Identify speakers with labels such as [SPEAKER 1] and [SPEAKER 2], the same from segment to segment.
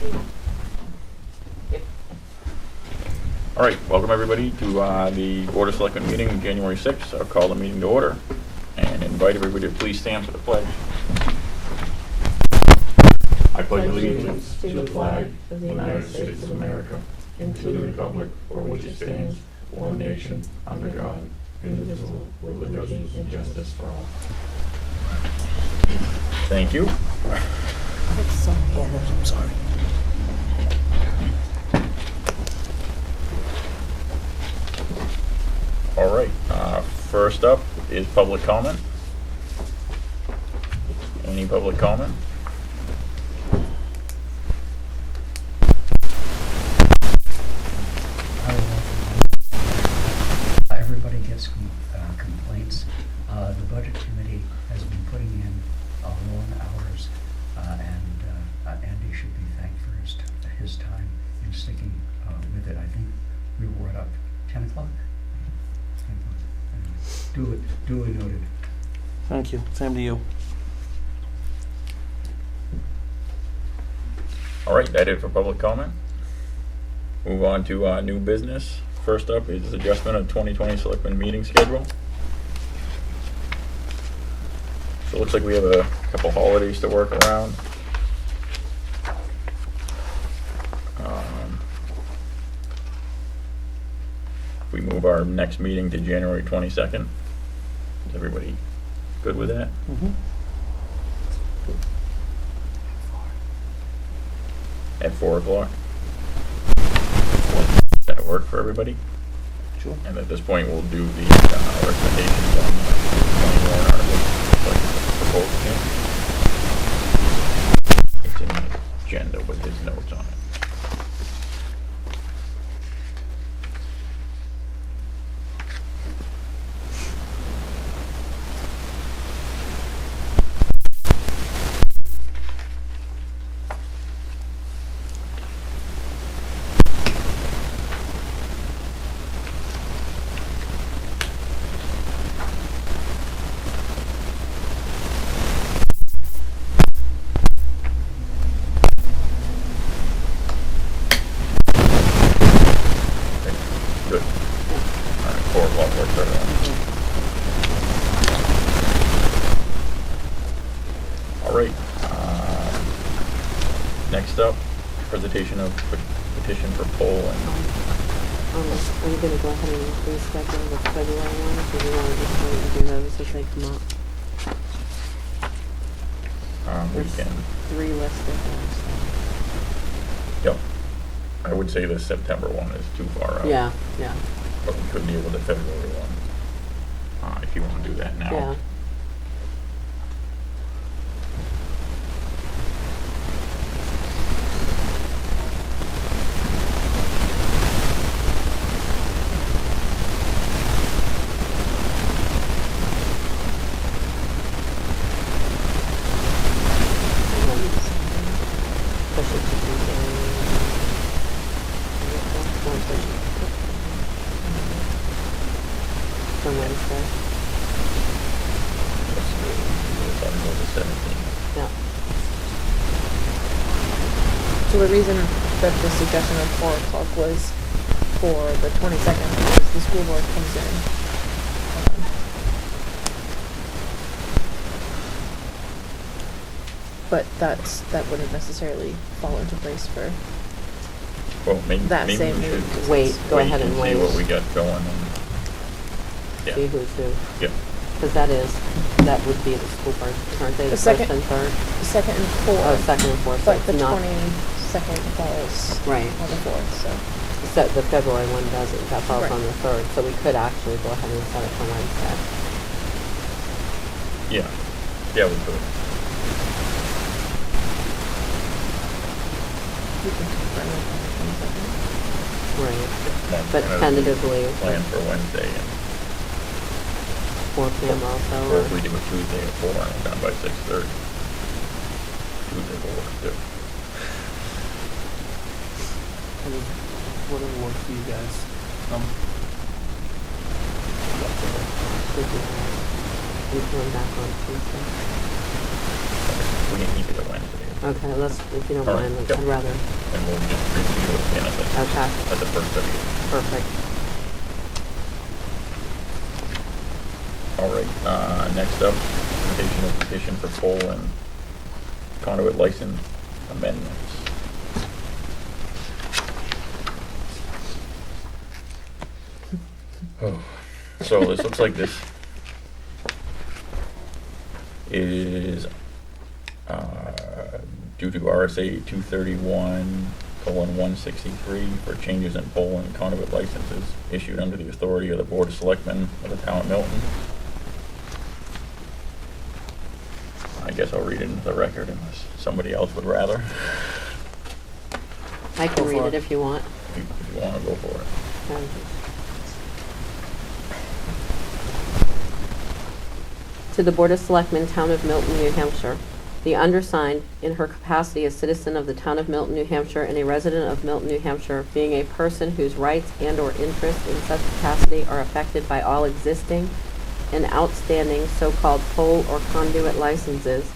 [SPEAKER 1] All right, welcome everybody to the Board of Selectmen meeting, January 6th. I'll call the meeting to order and invite everybody to please stand for the pledge. I pledge allegiance to the flag of the United States of America and to the republic for which it stands, one nation, under God, indivisible, with liberty and justice for all. Thank you.
[SPEAKER 2] I'm sorry.
[SPEAKER 1] All right, first up is public comment. Any public comment?
[SPEAKER 2] Everybody gets complaints. The budget committee has been putting in long hours, and Andy should be thanked for his time in sticking with it. I think we were at up 10 o'clock. Duly noted.
[SPEAKER 3] Thank you. Same to you.
[SPEAKER 1] All right, that it for public comment. Move on to new business. First up is adjustment of 2020 Selectmen meeting schedule. So it looks like we have a couple holidays to work around. If we move our next meeting to January 22nd, is everybody good with that?
[SPEAKER 3] Mm-hmm.
[SPEAKER 1] At 4 o'clock? That'll work for everybody?
[SPEAKER 3] Sure.
[SPEAKER 1] And at this point, we'll do the recommendations on the 20 warrant articles, like the proposal. It's in the agenda with his notes on it. Good. All right, 4 o'clock works for everyone. All right. Next up, presentation of petition for poll and
[SPEAKER 4] Are you going to go ahead and reschedule the February one, or do you want to just wait and do those as they come up?
[SPEAKER 1] we
[SPEAKER 4] There's
[SPEAKER 1] can.
[SPEAKER 4] 3 listed there,
[SPEAKER 1] Yep. I would say the September one is too far out.
[SPEAKER 4] so. Yeah, yeah,
[SPEAKER 1] But we could deal with the February one, if you want to do that now.
[SPEAKER 4] yeah. Push it to Tuesday. From Wednesday.
[SPEAKER 1] Let's do it on the 17th.
[SPEAKER 4] Yeah.
[SPEAKER 5] So the reason that the suggestion of 4 o'clock was for the 22nd is the school board comes in. But that wouldn't necessarily fall into place for
[SPEAKER 1] Well, maybe
[SPEAKER 5] that
[SPEAKER 1] we
[SPEAKER 5] same
[SPEAKER 1] should
[SPEAKER 5] week.
[SPEAKER 4] Wait, go ahead and
[SPEAKER 1] see
[SPEAKER 4] wait.
[SPEAKER 1] what we got going and,
[SPEAKER 4] See
[SPEAKER 1] yeah,
[SPEAKER 4] who's who.
[SPEAKER 1] yeah.
[SPEAKER 4] Because that would be the school board, aren't they, the
[SPEAKER 5] The
[SPEAKER 4] first
[SPEAKER 5] second-
[SPEAKER 4] and third?
[SPEAKER 5] Second and 4.
[SPEAKER 4] Oh, second and fourth, so
[SPEAKER 5] But
[SPEAKER 4] it's
[SPEAKER 5] the
[SPEAKER 4] not,
[SPEAKER 5] 22nd falls
[SPEAKER 4] right.
[SPEAKER 5] on the 4th, so.
[SPEAKER 4] So the February one doesn't, that falls
[SPEAKER 5] Right.
[SPEAKER 4] on the 3rd, so we could actually go ahead and set it for Wednesday.
[SPEAKER 1] Yeah, yeah, we could.
[SPEAKER 5] We can confirm it on the 22nd.
[SPEAKER 4] Right.
[SPEAKER 1] Plan-
[SPEAKER 4] But tentatively,
[SPEAKER 1] Plan for Wednesday, and
[SPEAKER 4] 4 p.m. also,
[SPEAKER 1] or
[SPEAKER 4] or,
[SPEAKER 1] if we do a Tuesday at 4 and we're done by 6:30. Tuesday will work too.
[SPEAKER 3] Whatever works for you guys.
[SPEAKER 4] should be, we come back on Tuesday.
[SPEAKER 1] We can keep it a Wednesday.
[SPEAKER 4] Okay, let's, if you don't
[SPEAKER 1] All right,
[SPEAKER 4] mind,
[SPEAKER 1] yep.
[SPEAKER 4] I'd rather,
[SPEAKER 1] And we'll just review it again
[SPEAKER 4] okay,
[SPEAKER 1] at the first study.
[SPEAKER 4] perfect.
[SPEAKER 1] All right, next up, presentation of petition for pole and conduit license amendments. So this looks like this is due to RSA 231:163 for changes in pole and conduit licenses issued under the authority of the Board of Selectmen of the Town of Milton. I guess I'll read it into the record unless somebody else would rather.
[SPEAKER 4] I
[SPEAKER 3] Go
[SPEAKER 4] can
[SPEAKER 3] for
[SPEAKER 4] read
[SPEAKER 3] it.
[SPEAKER 4] it if you want.
[SPEAKER 1] If you want to go for it.
[SPEAKER 4] To the Board of Selectmen, Town of Milton, New Hampshire. The undersigned, in her capacity as citizen of the Town of Milton, New Hampshire, and a resident of Milton, New Hampshire, being a person whose rights and/or interests in such capacity are affected by all existing and outstanding so-called pole or conduit licenses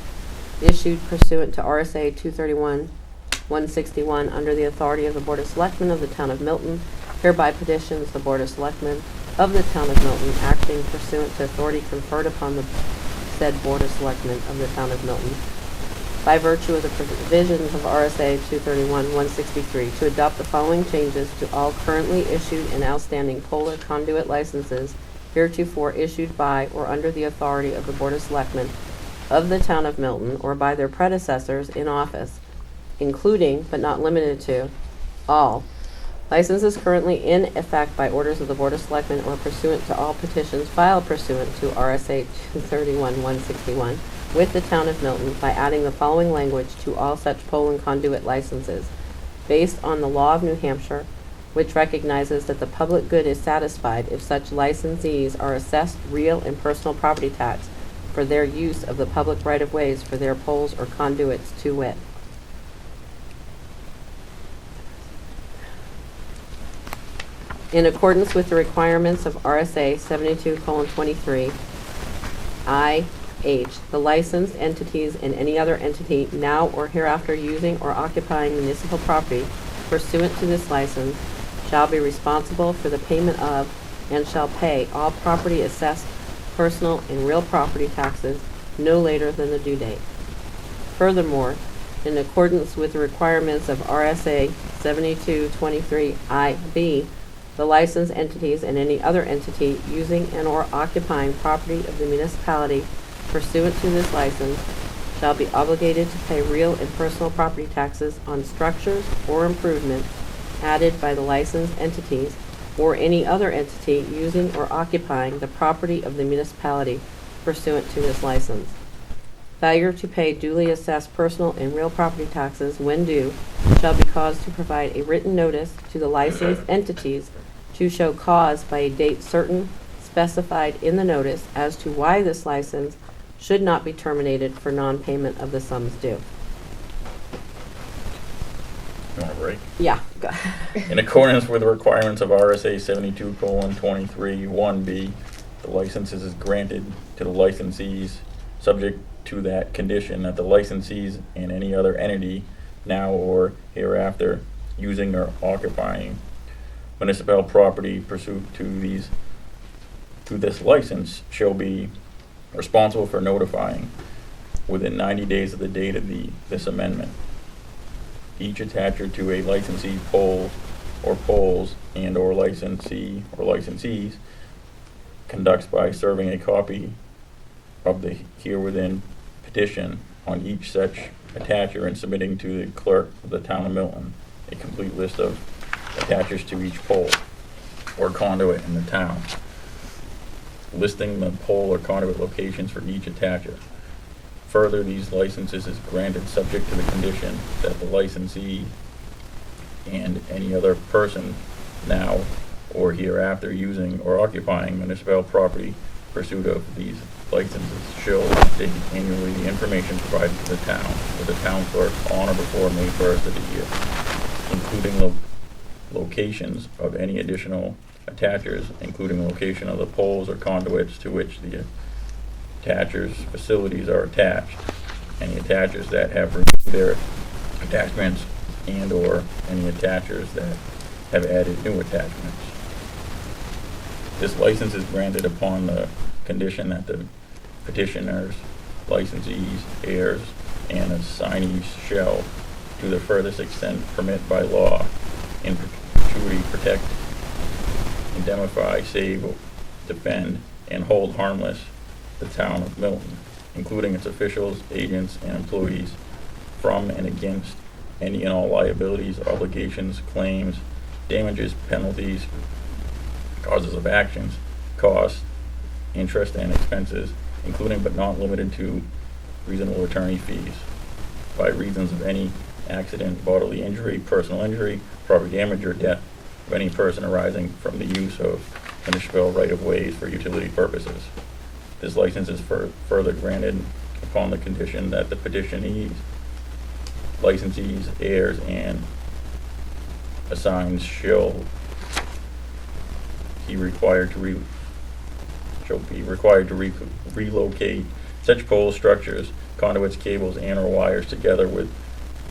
[SPEAKER 4] issued pursuant to RSA 231:161 under the authority of the Board of Selectmen of the Town of Milton, hereby petitions the Board of Selectmen of the Town of Milton, acting pursuant to authority conferred upon the said Board of Selectmen of the Town of Milton, by virtue of the provisions of RSA 231:163, to adopt the following changes to all currently issued and outstanding pole or conduit licenses heretofore issued by or under the authority of the Board of Selectmen of the Town of Milton or by their predecessors in office, including, but not limited to, all licenses currently in effect by orders of the Board of Selectmen or pursuant to all petitions filed pursuant to RSA 231:161 with the Town of Milton by adding the following language to all such pole and conduit licenses, based on the law of New Hampshire, which recognizes that the public good is satisfied if such licensees are assessed real and personal property tax for their use of the public right-of-ways for their poles or conduits, to wit. In accordance with the requirements of RSA 72:23, I.H., the licensed entities and any other entity now or hereafter using or occupying municipal property pursuant to this license shall be responsible for the payment of and shall pay all property assessed personal and real property taxes no later than the due date. Furthermore, in accordance with the requirements of RSA 72:23 IB, the licensed entities and any other entity using and or occupying property of the municipality pursuant to this license shall be obligated to pay real and personal property taxes on structures or improvements added by the licensed entities or any other entity using or occupying the property of the municipality pursuant to this license. Failure to pay duly assessed personal and real property taxes when due shall be caused to provide a written notice to the licensed entities to show cause by a date certain specified in the notice as to why this license should not be terminated for non-payment of the sums due.
[SPEAKER 1] You want a break?
[SPEAKER 4] Yeah. Go.
[SPEAKER 1] In accordance with the requirements of RSA 72:23 1B, the licenses is granted to the licensees subject to that condition that the licensees and any other entity now or hereafter using or occupying municipal property pursuant to this license shall be responsible for notifying within 90 days of the date of this amendment each attacher to a licensee pole or poles and or licensee or licensees conducts by serving a copy of the herewithin petition on each such attacher and submitting to the clerk of the Town of Milton a complete list of attachers to each pole or conduit in the town, listing the pole or conduit locations for each attacher. Further, these licenses is granted subject to the condition that the licensee and any other person now or hereafter using or occupying municipal property pursuit of these licenses shall update annually the information provided to the town with the town clerk on or before May 1st of the year, including the locations of any additional attachers, including location of the poles or conduits to which the attachers' facilities are attached, any attachers that have removed their attachments and/or any attachers that have added new attachments. This license is granted upon the condition that the petitioners, licensees, heirs, and assignees shall, to the furthest extent permit by law, in perpetuity protect, indemnify, save, defend, and hold harmless the town of Milton, including its officials, agents, and employees, from and against any and all liabilities, obligations, claims, damages, penalties, causes of actions, costs, interest, and expenses, including but not limited to reasonable attorney fees, by reasons of any accident, bodily injury, personal injury, property damage, or death of any person arising from the use of municipal right-of-ways for utility purposes. This license is further granted upon the condition that the petitionees, licensees, heirs, and assigns shall be required to relocate such poles, structures, conduits, cables, and/or wires, together with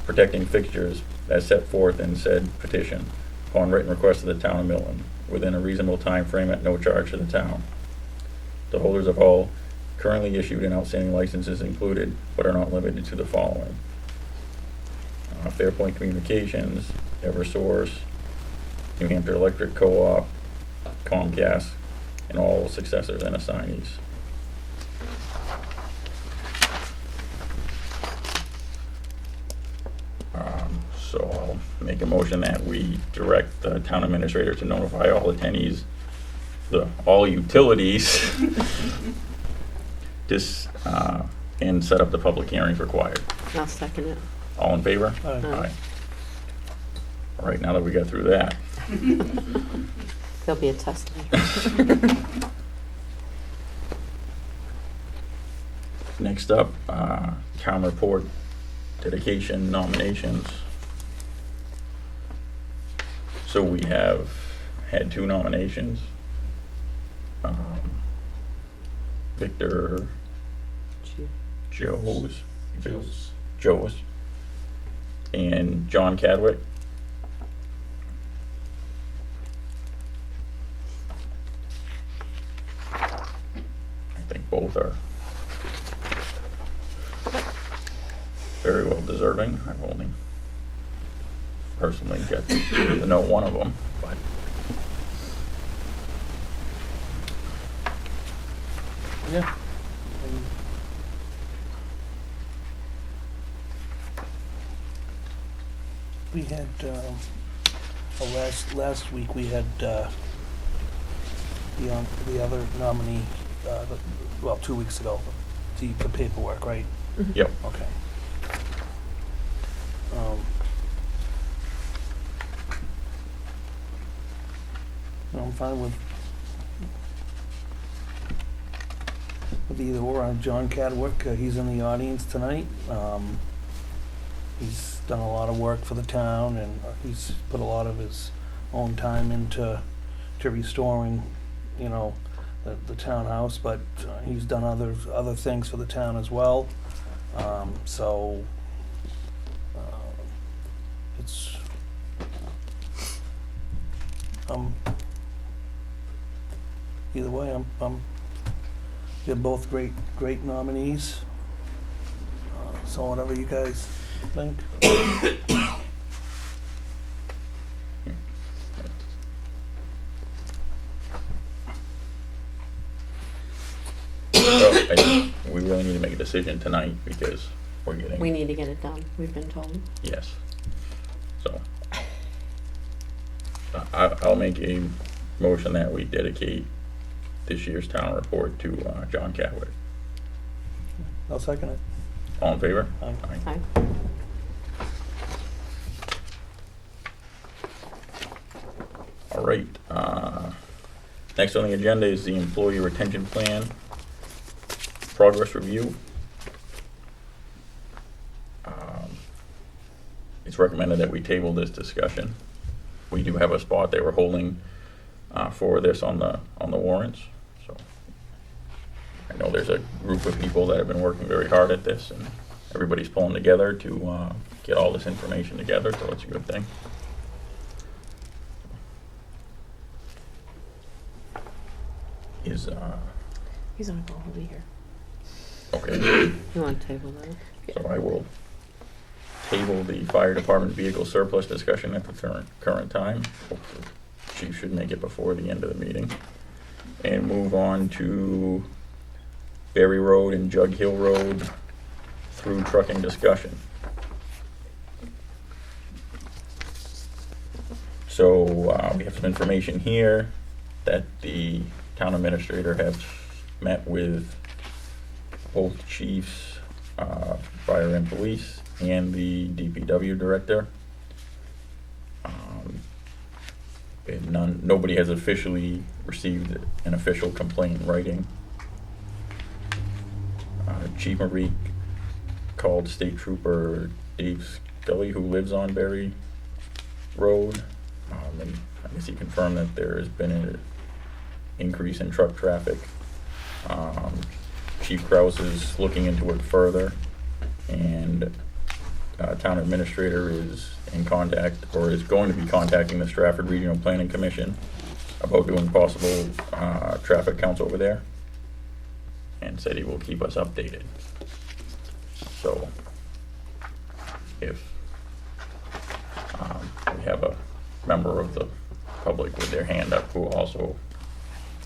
[SPEAKER 1] protecting fixtures as set forth in said petition, upon written request of the town of Milton, within a reasonable time frame at no charge to the town. The holders of all currently issued and outstanding licenses included, but are not limited to, the following: Fairpoint Communications, Eversource, New Hampshire Electric Co-op, Comcast, and all successors and assignees. So I'll make a motion that we direct the town administrator to notify all attendees, all utilities, and set up the public hearings required.
[SPEAKER 4] I'll second it.
[SPEAKER 1] All in favor?
[SPEAKER 3] Aye.
[SPEAKER 1] All right, now that we got through that.
[SPEAKER 4] There'll be a test later.
[SPEAKER 1] Next up, town report, dedication, nominations. So we have had 2 nominations. Victor Joes, and John Cadwick. I think both are very well deserving. I've only personally got to know one of them, but
[SPEAKER 3] Yeah. We had, last week we had, the other nominee, 2 weeks ago, the paperwork, right?
[SPEAKER 1] yep.
[SPEAKER 3] Okay. I'm fine with either or. John Cadwick, he's in the audience tonight. He's done a lot of work for the town, and he's put a lot of his own time into restoring, the townhouse, but he's done other things for the town as well. It's either way, they're both great nominees. So whatever you guys think.
[SPEAKER 1] So I think we really need to make a decision tonight because we're getting.
[SPEAKER 4] We need to get it done, we've been told.
[SPEAKER 1] Yes. So I'll make a motion that we dedicate this year's town report to John Cadwick.
[SPEAKER 3] I'll second it.
[SPEAKER 1] All in favor?
[SPEAKER 3] Aye.
[SPEAKER 4] Aye.
[SPEAKER 1] All right. Next on the agenda is the employee retention plan progress review. It's recommended that we table this discussion. We do have a spot that we're holding for this on the warrants. So I know there's a group of people that have been working very hard at this, and everybody's pulling together to get all this information together, so it's a good thing. Is,
[SPEAKER 5] He's on a call, he'll be here.
[SPEAKER 1] okay,
[SPEAKER 4] You want to table that?
[SPEAKER 1] so I will table the fire department vehicle surplus discussion at the current time. Hopefully, Chief should make it before the end of the meeting. And move on to Berry Road and Jug Hill Road through trucking discussion. So we have some information here that the town administrator has met with both chiefs, fire and police, and the DPW director. And nobody has officially received an official complaint in writing. Chief Marie called State Trooper Dave Scully, who lives on Berry Road, and I guess he confirmed that there has been an increase in truck traffic. Chief Kraus is looking into it further, and town administrator is in contact, or is going to be contacting the Stratford Regional Planning Commission about doing possible traffic counts over there, and said he will keep us updated. So if we have a member of the public with their hand up who also,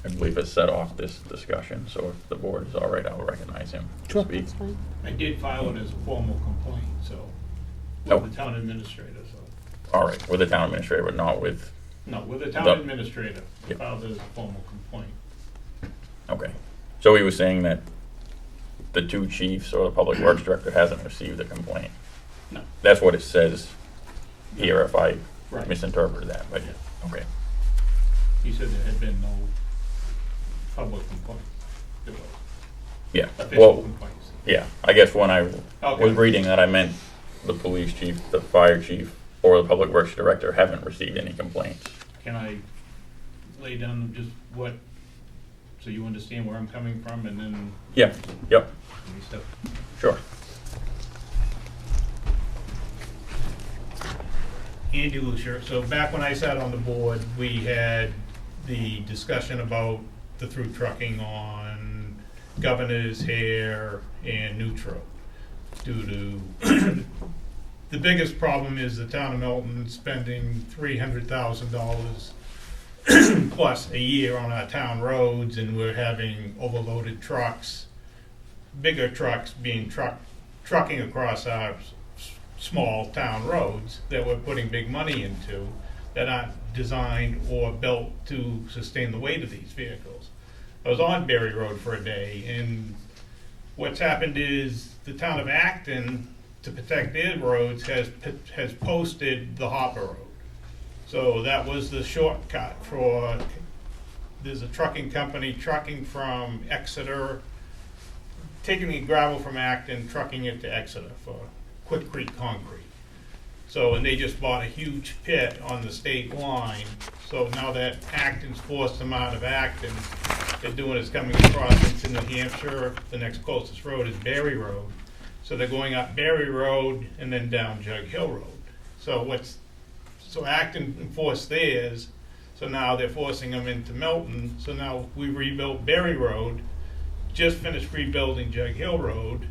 [SPEAKER 1] I believe, has set off this discussion, so if the board is all right, I'll recognize him to
[SPEAKER 3] Sure.
[SPEAKER 1] speak.
[SPEAKER 4] That's fine.
[SPEAKER 6] I did file it as a formal complaint, so,
[SPEAKER 1] Oh.
[SPEAKER 6] with the town administrator, so,
[SPEAKER 1] All right, with the town administrator, but not with,
[SPEAKER 6] no, with the town
[SPEAKER 1] The-
[SPEAKER 6] administrator, I
[SPEAKER 1] Yep.
[SPEAKER 6] filed it as a formal complaint.
[SPEAKER 1] okay. So he was saying that the two chiefs or the public works director hasn't received a complaint.
[SPEAKER 6] No.
[SPEAKER 1] That's what it says here, if I
[SPEAKER 6] Right.
[SPEAKER 1] misinterpreted that, but,
[SPEAKER 6] Yeah.
[SPEAKER 1] okay.
[SPEAKER 6] He said there had been no public complaint. There was
[SPEAKER 1] Yeah,
[SPEAKER 6] official
[SPEAKER 1] well,
[SPEAKER 6] complaints.
[SPEAKER 1] yeah, I guess when I
[SPEAKER 6] Okay.
[SPEAKER 1] was reading that, I meant the police chief, the fire chief, or the public works director haven't received any complaints.
[SPEAKER 6] Can I lay down just what, so you understand where I'm coming from, and then
[SPEAKER 1] Yeah, yep,
[SPEAKER 6] we step.
[SPEAKER 1] sure.
[SPEAKER 6] Andy Lucier. So back when I sat on the board, we had the discussion about the through trucking on Governor's Hair and Neutral. Due to, the biggest problem is the town of Milton spending $300,000 plus a year on our town roads, and we're having overloaded trucks, bigger trucks being trucking across our small town roads that we're putting big money into that aren't designed or built to sustain the weight of these vehicles. I was on Berry Road for a day, and what's happened is the town of Acton, to protect their roads, has posted the Hopper Road. So that was the shortcut for, there's a trucking company trucking from Exeter, taking the gravel from Acton, trucking it to Exeter for Quick Concrete. So, and they just bought a huge pit on the state line, so now that Acton's forced them out of Acton, they're doing is coming across into New Hampshire. The next closest road is Berry Road. So they're going up Berry Road and then down Jug Hill Road. So Acton enforced theirs, so now they're forcing them into Milton. So now we rebuilt Berry Road, just finished rebuilding Jug Hill Road.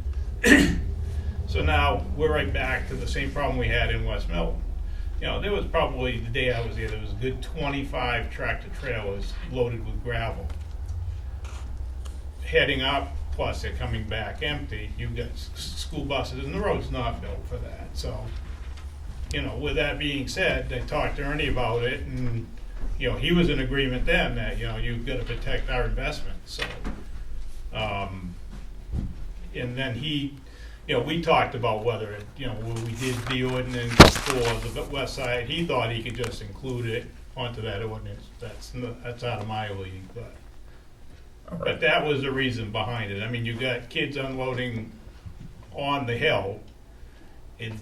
[SPEAKER 6] So now we're right back to the same problem we had in West Milton. You know, there was probably, the day I was there was a good 25 tractor trailers loaded with gravel. Heading up, plus they're coming back empty. You've got school buses, and the road's not built for that. So, you know, with that being said, I talked to Ernie about it, and, you know, he was in agreement then that, you know, you've got to protect our investment. So, and then he, you know, we talked about whether, you know, when we did the ordinance for the west side, he thought he could just include it onto that ordinance. That's out of my league, but.
[SPEAKER 1] All
[SPEAKER 6] But
[SPEAKER 1] right.
[SPEAKER 6] that was the reason behind it. I mean, you got kids unloading on the hill. And,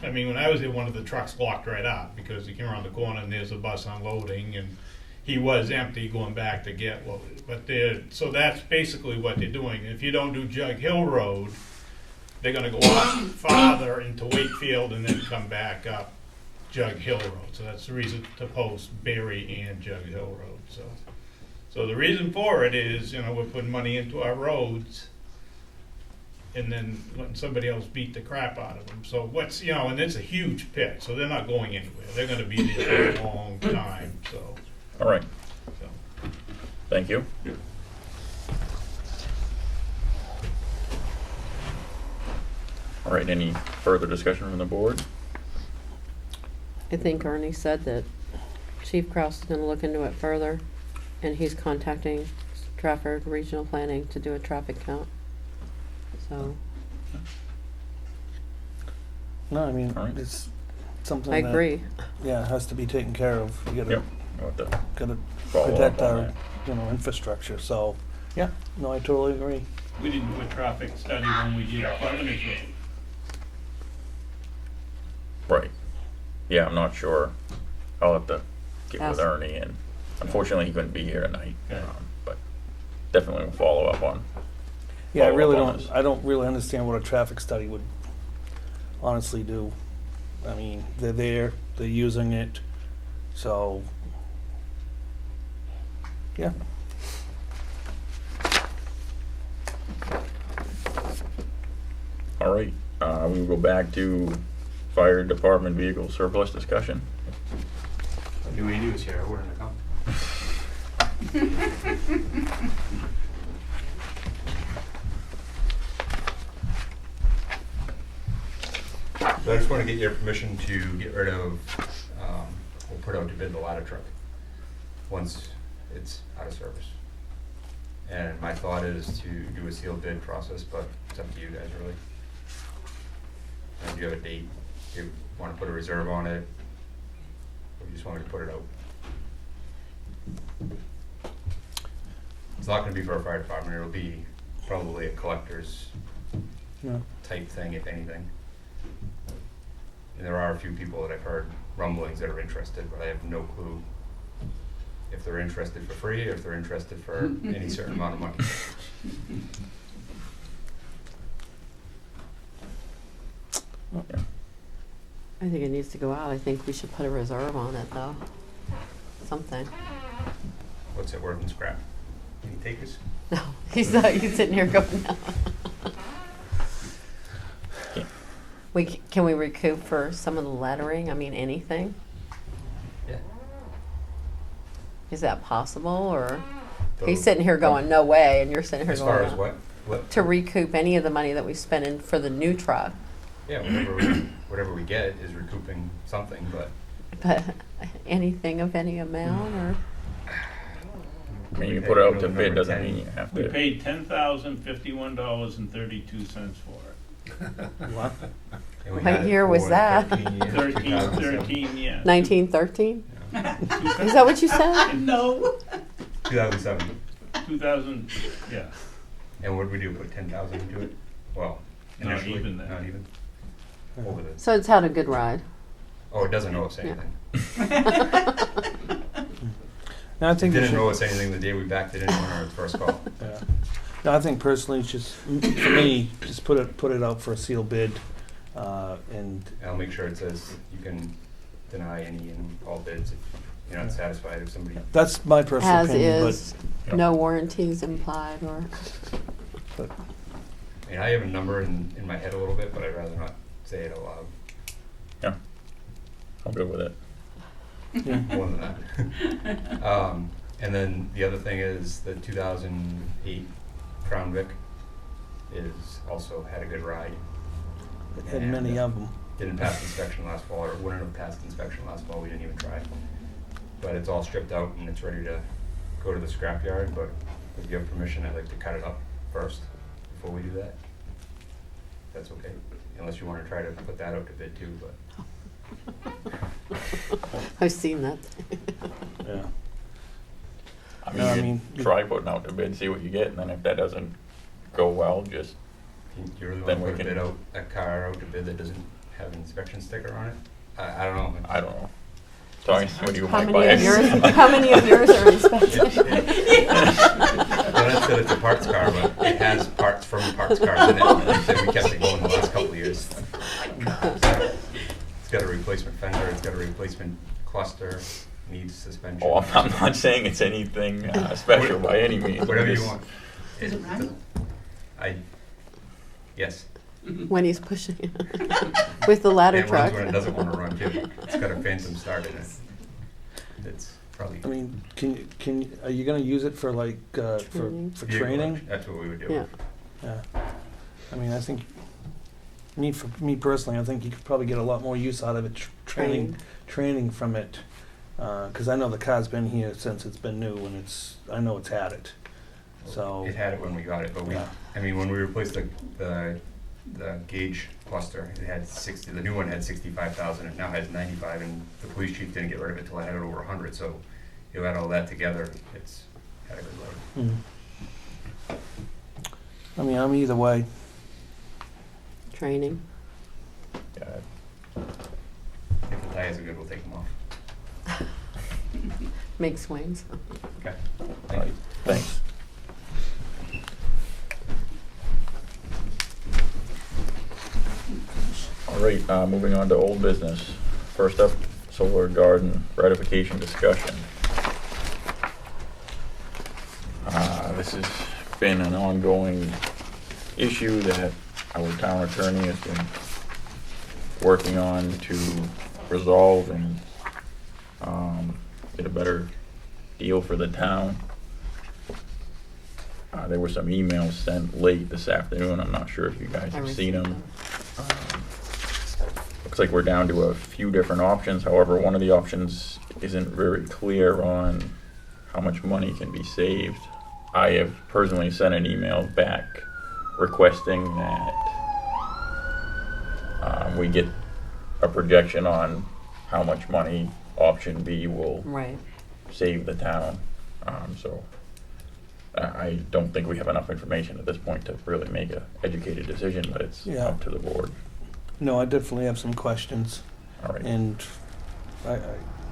[SPEAKER 6] I mean, when I was there, one of the trucks locked right up because you came around the corner and there's a bus unloading, and he was empty going back to get loaded. But so that's basically what they're doing. If you don't do Jug Hill Road, they're gonna go off farther into Wakefield and then come back up Jug Hill Road. So that's the reason to post Berry and Jug Hill Road, so the reason for it is, you know, we're putting money into our roads and then letting somebody else beat the crap out of them. So what's, you know, and it's a huge pit, so they're not going anywhere. They're gonna be there for a long time, so.
[SPEAKER 1] All right,
[SPEAKER 6] so.
[SPEAKER 1] thank you. All right, any further discussion from the board?
[SPEAKER 4] I think Ernie said that Chief Kraus is gonna look into it further, and he's contacting Stratford Regional Planning to do a traffic count. So,
[SPEAKER 3] No, I mean,
[SPEAKER 1] All right.
[SPEAKER 3] it's something
[SPEAKER 4] I
[SPEAKER 3] that,
[SPEAKER 4] agree.
[SPEAKER 3] yeah, has to be taken care of. You
[SPEAKER 1] Yep.
[SPEAKER 3] gotta,
[SPEAKER 1] I'll have to
[SPEAKER 3] gotta
[SPEAKER 1] follow up
[SPEAKER 3] protect
[SPEAKER 1] on
[SPEAKER 3] our,
[SPEAKER 1] that.
[SPEAKER 3] you know, infrastructure, so, yeah, no, I totally agree.
[SPEAKER 7] We didn't do a traffic study when we did Governor's Road.
[SPEAKER 1] Right. Yeah, I'm not sure. I'll have to get with
[SPEAKER 4] Ask.
[SPEAKER 1] Ernie, and unfortunately he couldn't be here tonight.
[SPEAKER 7] Okay.
[SPEAKER 1] But definitely will follow up on.
[SPEAKER 3] Yeah, I
[SPEAKER 1] follow
[SPEAKER 3] really
[SPEAKER 1] up on
[SPEAKER 3] don't,
[SPEAKER 1] this.
[SPEAKER 3] I don't really understand what a traffic study would honestly do. I mean, they're there, they're using it, so, yeah.
[SPEAKER 1] All right, we will go back to fire department vehicle surplus discussion.
[SPEAKER 8] I knew he was here, I wouldn't have come. So I just want to get your permission to get rid of, we'll put out to bid the ladder truck once it's out of service. And my thought is to do a sealed bid process, but it's up to you guys really. And do you have a date? Do you want to put a reserve on it? Or you just want me to put it out? It's not gonna be for a fire department, it'll be probably a collector's
[SPEAKER 3] Yeah.
[SPEAKER 8] type thing, if anything. And there are a few people that I've heard rumblings that are interested, but I have no clue if they're interested for free or if they're interested for any certain amount of money.
[SPEAKER 1] Yeah.
[SPEAKER 4] I think it needs to go out. I think we should put a reserve on it, though. Something.
[SPEAKER 8] What's it worth in scrap? Any takers?
[SPEAKER 4] No, he's not, he's sitting here going, no. Can we recoup for some of the lettering? I mean, anything?
[SPEAKER 8] Yeah.
[SPEAKER 4] Is that possible, or?
[SPEAKER 8] So-
[SPEAKER 4] He's sitting here going, no way, and you're sitting here
[SPEAKER 8] As
[SPEAKER 4] going,
[SPEAKER 8] far as
[SPEAKER 4] "No."
[SPEAKER 8] what? What?
[SPEAKER 4] To recoup any of the money that we spent in for the new truck,
[SPEAKER 8] Yeah, whatever we get is recouping something, but
[SPEAKER 4] but anything of any amount, or?
[SPEAKER 1] I mean, you put it out to bid, doesn't mean you have
[SPEAKER 7] We
[SPEAKER 1] to.
[SPEAKER 7] paid $10,051.32 for it.
[SPEAKER 3] What?
[SPEAKER 8] and we
[SPEAKER 4] What
[SPEAKER 8] had it
[SPEAKER 4] year was
[SPEAKER 8] for
[SPEAKER 4] that?
[SPEAKER 8] 13 years,
[SPEAKER 7] 13, yeah.
[SPEAKER 4] 1913?
[SPEAKER 8] Yeah.
[SPEAKER 4] Is that what you said?
[SPEAKER 7] No.
[SPEAKER 8] 2007.
[SPEAKER 7] 2000, yeah.
[SPEAKER 8] And what did we do, put 10,000 into it? Well,
[SPEAKER 7] Not
[SPEAKER 8] initially,
[SPEAKER 7] even that.
[SPEAKER 8] not even. Over the,
[SPEAKER 4] So it's had a good ride.
[SPEAKER 8] oh, it doesn't owe us
[SPEAKER 4] Yeah.
[SPEAKER 8] anything.
[SPEAKER 3] No, I
[SPEAKER 8] It
[SPEAKER 3] think we
[SPEAKER 8] didn't
[SPEAKER 3] should,
[SPEAKER 8] owe us anything the day we backed it in on our first call.
[SPEAKER 3] yeah. No, I think personally, it's just, for me, just put it out for a sealed bid, and,
[SPEAKER 8] And I'll make sure it says you can deny any and all bids if you're not satisfied if somebody.
[SPEAKER 3] that's my personal
[SPEAKER 4] As
[SPEAKER 3] opinion,
[SPEAKER 4] is,
[SPEAKER 1] but-
[SPEAKER 4] no warranties implied, or?
[SPEAKER 3] but,
[SPEAKER 8] I mean, I have a number in my head a little bit, but I'd rather not say it aloud.
[SPEAKER 1] Yeah, I'm good with it.
[SPEAKER 3] yeah.
[SPEAKER 8] More than that. And then the other thing is the 2008 Crown Vic is also had a good ride.
[SPEAKER 3] Had many of them.
[SPEAKER 8] Didn't pass inspection last fall, or wouldn't have passed inspection last fall, we didn't even try. But it's all stripped out and it's ready to go to the scrapyard, but with your permission, I'd like to cut it up first before we do that. That's okay, unless you wanna try to put that out to bid too, but.
[SPEAKER 4] I've seen that.
[SPEAKER 3] Yeah.
[SPEAKER 1] I
[SPEAKER 3] No, I
[SPEAKER 1] mean,
[SPEAKER 3] mean,
[SPEAKER 1] you try putting out the bid, see what you get, and then if that doesn't go well, just,
[SPEAKER 8] You really
[SPEAKER 1] Then
[SPEAKER 8] wanna
[SPEAKER 1] we
[SPEAKER 8] put
[SPEAKER 1] can-
[SPEAKER 8] a car out to bid that doesn't have an inspection sticker on it? I don't know.
[SPEAKER 1] I don't know. Sorry, what do you
[SPEAKER 4] How
[SPEAKER 1] want to
[SPEAKER 4] many
[SPEAKER 1] buy?
[SPEAKER 4] of yours, how many of yours are inspected?
[SPEAKER 8] Well, that's that it's a parts car, but It has parts from parts cars in it, and we kept it going the last couple of years. It's got a replacement fender, it's got a replacement cluster, needs suspension.
[SPEAKER 1] Oh, I'm not saying it's anything special by any means.
[SPEAKER 8] Whatever you
[SPEAKER 1] Just-
[SPEAKER 8] want.
[SPEAKER 9] Does it run?
[SPEAKER 8] Yes.
[SPEAKER 4] When he's pushing it with the ladder
[SPEAKER 8] And it
[SPEAKER 4] truck.
[SPEAKER 8] runs when it doesn't want to run too. It's got a phantom start in it. It's probably.
[SPEAKER 3] I mean, are you gonna use it for like,
[SPEAKER 4] Training.
[SPEAKER 3] for
[SPEAKER 8] vehicle
[SPEAKER 3] training?
[SPEAKER 8] action. That's what we would do.
[SPEAKER 4] Yeah,
[SPEAKER 3] Yeah. I mean, I think, for me personally, I think you could probably get a lot more use out of it, training from it. 'Cause I know the car's been here since it's been new, and I know it's had it. So.
[SPEAKER 8] It had it when we got it, but
[SPEAKER 3] Yeah.
[SPEAKER 8] when we replaced the gauge cluster, it had 60, the new one had 65,000, it now has 95, and the police chief didn't get rid of it till it had it over 100, so you add all that together, it's had a good load.
[SPEAKER 3] I mean, I'm either way.
[SPEAKER 4] training.
[SPEAKER 1] Yeah,
[SPEAKER 8] If the tires are good, we'll take them off.
[SPEAKER 4] Make swings.
[SPEAKER 8] Okay.
[SPEAKER 1] all
[SPEAKER 8] Thank
[SPEAKER 1] right,
[SPEAKER 8] you.
[SPEAKER 1] thanks. All right, moving on to old business. First up, solar garden ratification discussion. This has been an ongoing issue that our town attorney has been working on to resolve and get a better deal for the town. There were some emails sent late this afternoon. I'm not sure if you guys
[SPEAKER 4] I
[SPEAKER 1] have seen
[SPEAKER 4] received
[SPEAKER 1] them. Looks like we're down to a few different options. However, one of the options isn't very clear on how much money can be saved. I have personally sent an email back requesting that we get a projection on how much money option B will
[SPEAKER 4] Right.
[SPEAKER 1] save the town. So I don't think we have enough information at this point to really make a educated decision, but it's
[SPEAKER 3] Yeah.
[SPEAKER 1] up to the board.
[SPEAKER 3] No, I definitely have some questions,
[SPEAKER 1] All right.
[SPEAKER 3] and I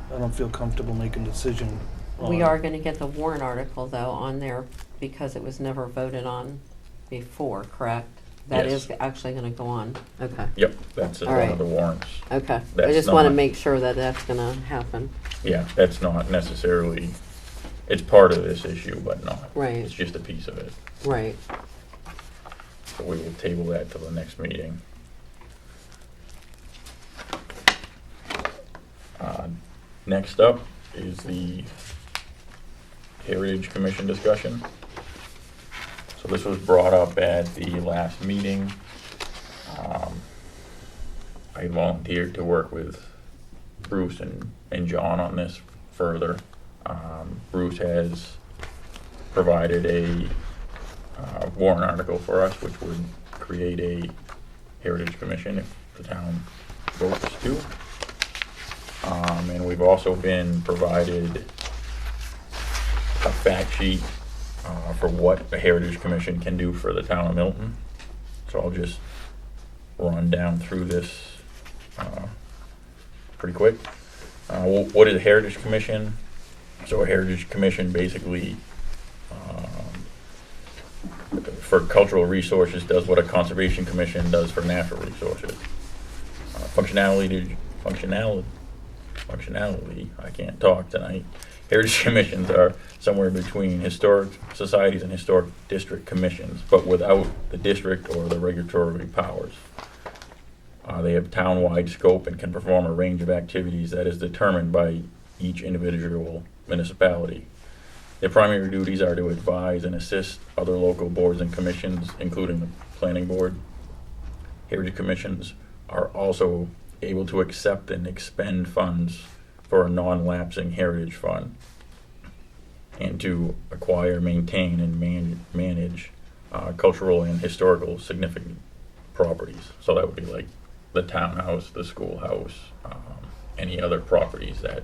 [SPEAKER 3] don't feel comfortable making a decision
[SPEAKER 4] We
[SPEAKER 3] on-
[SPEAKER 4] are gonna get the warrant article though on there because it was never voted on before, correct? That
[SPEAKER 1] Yes.
[SPEAKER 4] is actually gonna go on. Okay,
[SPEAKER 1] Yep, that's
[SPEAKER 4] All
[SPEAKER 1] one
[SPEAKER 4] right.
[SPEAKER 1] of the warrants.
[SPEAKER 4] okay. I
[SPEAKER 1] That's
[SPEAKER 4] just wanna
[SPEAKER 1] not-
[SPEAKER 4] make sure that that's gonna happen.
[SPEAKER 1] Yeah, that's not necessarily, it's part of this issue, but not.
[SPEAKER 4] Right.
[SPEAKER 1] It's just a piece of it.
[SPEAKER 4] Right.
[SPEAKER 1] So we will table that till the next meeting. Next up is the Heritage Commission discussion. So this was brought up at the last meeting. I volunteered to work with Bruce and John on this further. Bruce has provided a warrant article for us, which would create a Heritage Commission if the town votes to. And we've also been provided a fact sheet for what a Heritage Commission can do for the town of Milton. So I'll just run down through this pretty quick. What is a Heritage Commission? So a Heritage Commission basically for cultural resources does what a Conservation Commission does for natural resources. Functionality, I can't talk tonight. Heritage Commissions are somewhere between historic societies and historic district commissions, but without the district or the regulatory powers. They have town-wide scope and can perform a range of activities that is determined by each individual municipality. Their primary duties are to advise and assist other local boards and commissions, including the planning board. Heritage Commissions are also able to accept and expend funds for a non-lapsing heritage fund, and to acquire, maintain, and manage cultural and historical significant properties. So that would be like the townhouse, the schoolhouse, any other properties that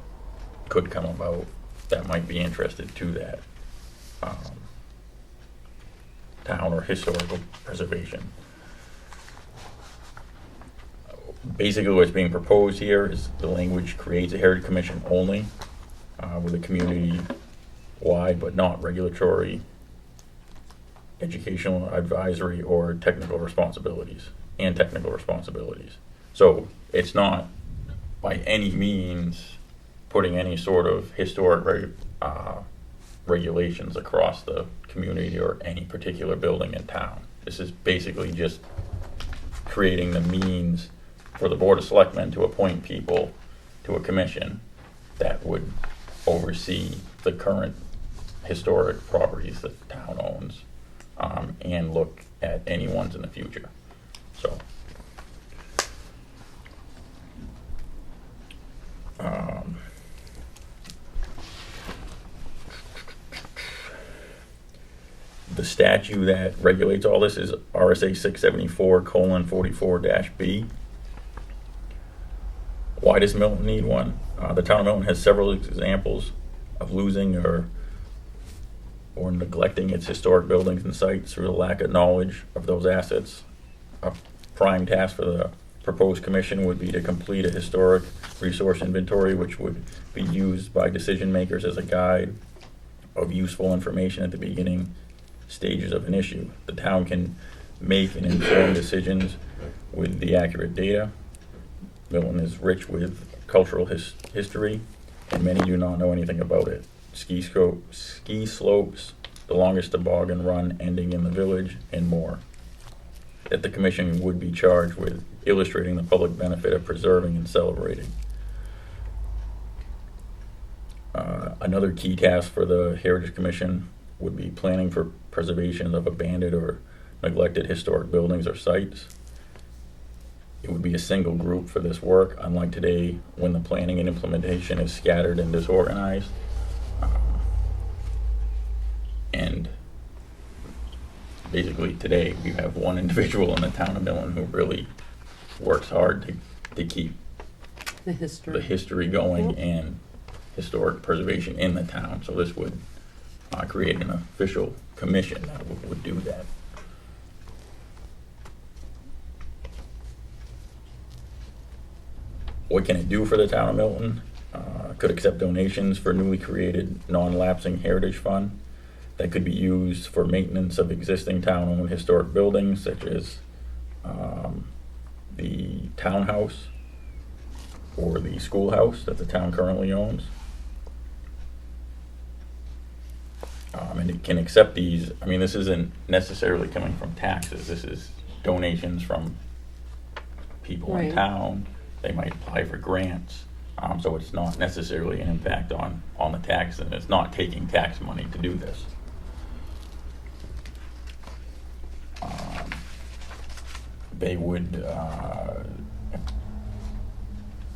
[SPEAKER 1] could come about that might be interested to that town or historical preservation. Basically, what's being proposed here is the language creates a Heritage Commission only with a community-wide but not regulatory educational advisory or technical responsibilities. So it's not by any means putting any sort of historic regulations across the community or any particular building in town. This is basically just creating the means for the Board of Selectmen to appoint people to a commission that would oversee the current historic properties that the town owns, and look at any ones in the future. So, the statute that regulates all this is RSA 674:44-B. Why does Milton need one? The town of Milton has several examples of losing or neglecting its historic buildings and sites through the lack of knowledge of those assets. A prime task for the proposed commission would be to complete a historic resource inventory, which would be used by decision makers as a guide of useful information at the beginning stages of an issue. The town can make and inform decisions with the accurate data. Milton is rich with cultural history, and many do not know anything about it. Ski slopes, the longest toboggan run ending in the village, and more. That the commission would be charged with illustrating the public benefit of preserving and celebrating. Another key task for the Heritage Commission would be planning for preservation of abandoned or neglected historic buildings or sites. It would be a single group for this work, unlike today when the planning and implementation is scattered and disorganized. And basically today we have one individual in the town of Milton who really works hard to keep
[SPEAKER 4] The history.
[SPEAKER 1] the history going and historic preservation in the town. So this would create an official commission that would do that. What can it do for the town of Milton? Could accept donations for newly created non-lapsing heritage fund that could be used for maintenance of existing town-owned historic buildings, such as the townhouse or the schoolhouse that the town currently owns. And it can accept these. I mean, this isn't necessarily coming from taxes. This is donations from people in
[SPEAKER 4] Right.
[SPEAKER 1] town. They might apply for grants. So it's not necessarily an impact on the tax, and it's not taking tax money to do this. They would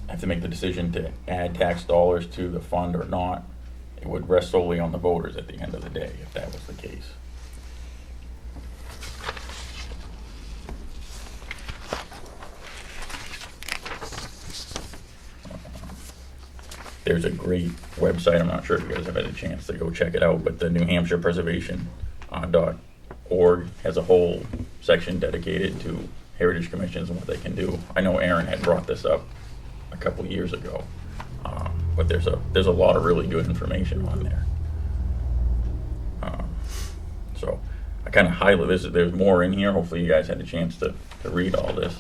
[SPEAKER 1] have to make the decision to add tax dollars to the fund or not. It would rest solely on the voters at the end of the day, if that was the case. There's a great website, I'm not sure if you guys have had a chance to go check it out, but the New Hampshire Preservation.org has a whole section dedicated to heritage commissions and what they can do. I know Aaron had brought this up a couple years ago, but there's a lot of really good information on there. So I kind of highlight this. There's more in here. Hopefully you guys had a chance to read all this.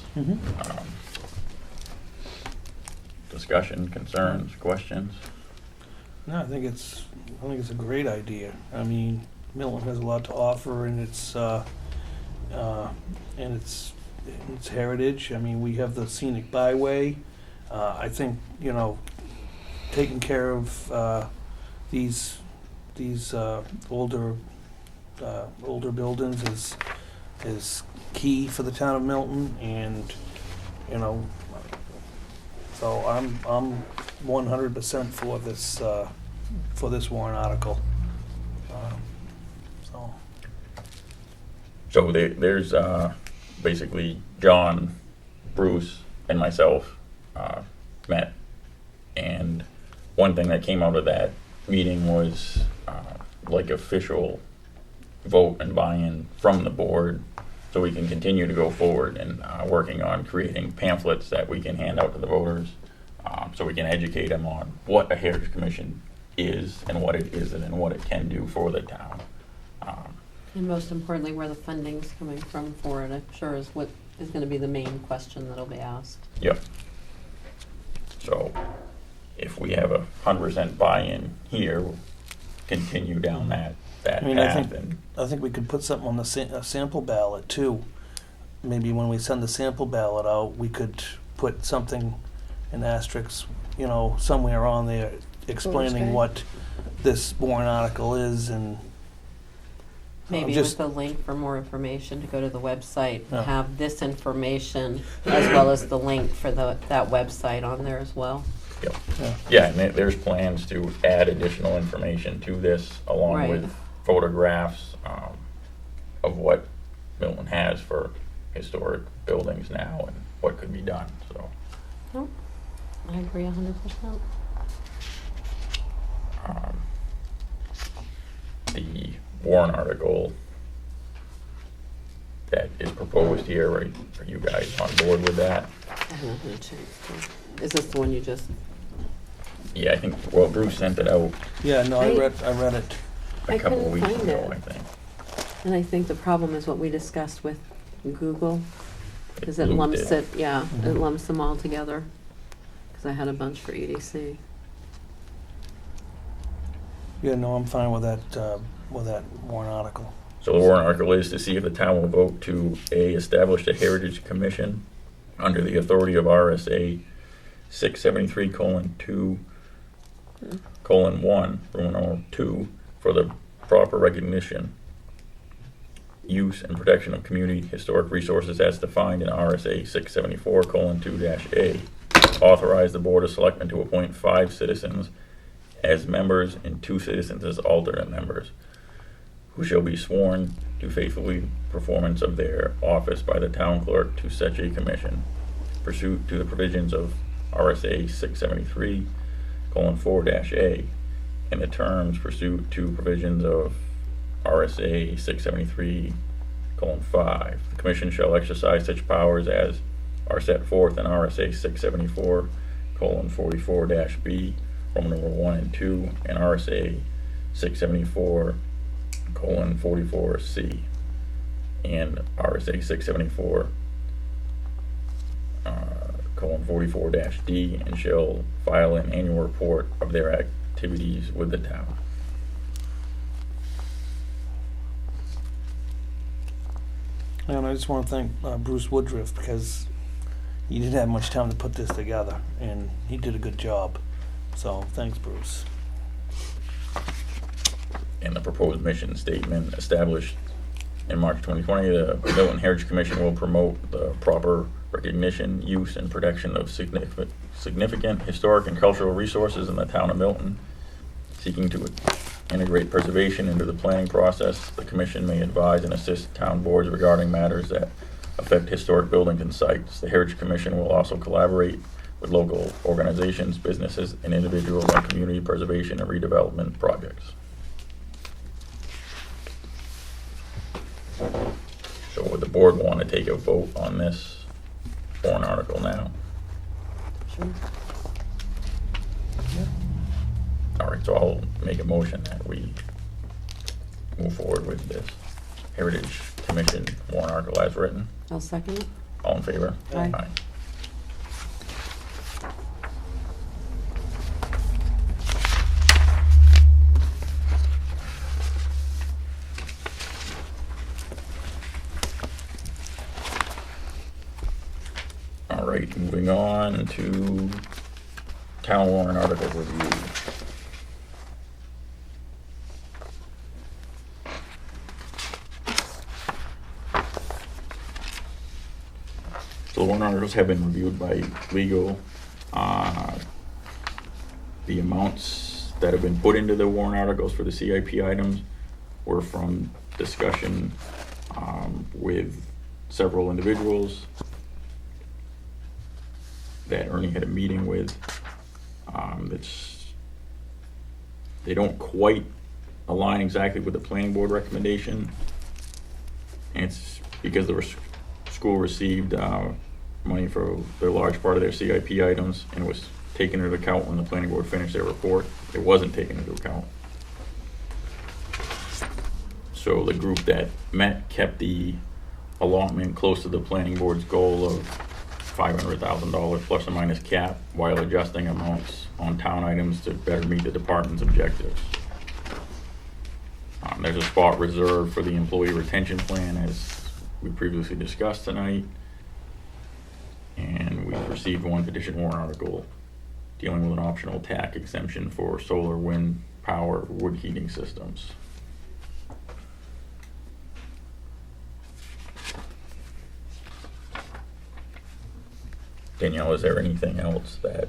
[SPEAKER 1] Discussion, concerns, questions?
[SPEAKER 3] No, I think it's a great idea. I mean, Milton has a lot to offer in its heritage. I mean, we have the scenic byway. I think, taking care of these older buildings is key for the town of Milton, and so I'm 100% for this warrant article.
[SPEAKER 1] So there's basically John, Bruce, and myself met, and one thing that came out of that meeting was like official vote and buy-in from the board, so we can continue to go forward and working on creating pamphlets that we can hand out to the voters, so we can educate them on what a Heritage Commission is and what it isn't and what it can do for the town.
[SPEAKER 4] And most importantly, where the funding's coming from for it, I'm sure is what is gonna be the main question that'll be asked.
[SPEAKER 1] Yep. So if we have 100% buy-in here, we'll continue down that
[SPEAKER 3] I mean, I
[SPEAKER 1] path.
[SPEAKER 3] think,
[SPEAKER 1] And
[SPEAKER 3] I think we could put something on the a sample ballot too. Maybe when we send the sample ballot out, we could put something, an asterisk, you know, somewhere on there explaining
[SPEAKER 5] Okay.
[SPEAKER 3] what this warrant article is and
[SPEAKER 4] Maybe
[SPEAKER 3] just-
[SPEAKER 4] with a link for more information to go to the website,
[SPEAKER 3] Yeah.
[SPEAKER 4] have this information as well as the link for that website on there as well.
[SPEAKER 1] yep.
[SPEAKER 3] yeah.
[SPEAKER 1] Yeah, and there's plans to add additional information to this along
[SPEAKER 4] Right.
[SPEAKER 1] with photographs of what Milton has for historic buildings now and what could be done, so.
[SPEAKER 4] Nope, I agree 100%.
[SPEAKER 1] The warrant article that is proposed here, are you guys on board with that?
[SPEAKER 4] I haven't had a chance to. Is this the one you just,
[SPEAKER 1] Yeah, I think, well, Bruce sent it out
[SPEAKER 3] Yeah, no, I
[SPEAKER 4] I-
[SPEAKER 3] read it.
[SPEAKER 1] a
[SPEAKER 4] I
[SPEAKER 1] couple
[SPEAKER 4] couldn't
[SPEAKER 1] weeks
[SPEAKER 4] find
[SPEAKER 1] ago,
[SPEAKER 4] it.
[SPEAKER 1] I think.
[SPEAKER 4] and I think the problem is what we discussed with Google, because it
[SPEAKER 1] looped
[SPEAKER 4] lumps it,
[SPEAKER 1] it.
[SPEAKER 4] yeah, it
[SPEAKER 3] Mhm.
[SPEAKER 4] lumps them all together. Because I had a bunch for EDC.
[SPEAKER 3] Yeah, no, I'm fine with that warrant article.
[SPEAKER 1] So the warrant article is to see if the town will vote to, A, establish a Heritage Commission under the authority of RSA 673:2:1, Roman numeral 2, for the proper recognition, use, and protection of community historic resources as defined in RSA 674:2-A. Authorize the Board of Selectmen to appoint 5 citizens as members and 2 citizens as alternate members, who shall be sworn to faithfully performance of their office by the town clerk to such a commission, pursuant to the provisions of RSA 673:4-A, and the terms pursuant to provisions of RSA 673:5. The commission shall exercise such powers as are set forth in RSA 674:44-B, Roman numeral 1 and 2, and RSA 674:44-C, and RSA 674:44-D, and shall file an annual report of their activities with the town.
[SPEAKER 3] And I just want to thank Bruce Woodruff because he didn't have much time to put this together, and he did a good job. So thanks, Bruce.
[SPEAKER 1] And the proposed mission statement established in March 2020, the Milton Heritage Commission will promote the proper recognition, use, and protection of significant historic and cultural resources in the town of Milton. Seeking to integrate preservation into the planning process, the commission may advise and assist town boards regarding matters that affect historic buildings and sites. The Heritage Commission will also collaborate with local organizations, businesses, and individuals on community preservation and redevelopment projects. So would the board want to take a vote on this warrant article now?
[SPEAKER 4] Sure.
[SPEAKER 1] All right, so I'll make a motion that we move forward with this Heritage Commission warrant article as written.
[SPEAKER 4] I'll second it.
[SPEAKER 1] All in favor?
[SPEAKER 4] Aye.
[SPEAKER 1] All right, moving on to town warrant article review. So the warrant articles have been reviewed by legal. The amounts that have been put into the warrant articles for the CIP items were from discussion with several individuals that Ernie had a meeting with. They don't quite align exactly with the planning board recommendation. And it's because the school received money for their large part of their CIP items and was taken into account when the planning board finished their report. It wasn't taken into account. So So the group that met kept the allotment close to the planning board's goal of $500,000 plus or minus cap, while adjusting amounts on town items to better meet the department's objectives. There's a spot reserved for the employee retention plan, as we previously discussed tonight. And we've received one petition warrant article dealing with an optional tax exemption for solar, wind power, wood heating systems. Danielle, is there anything else that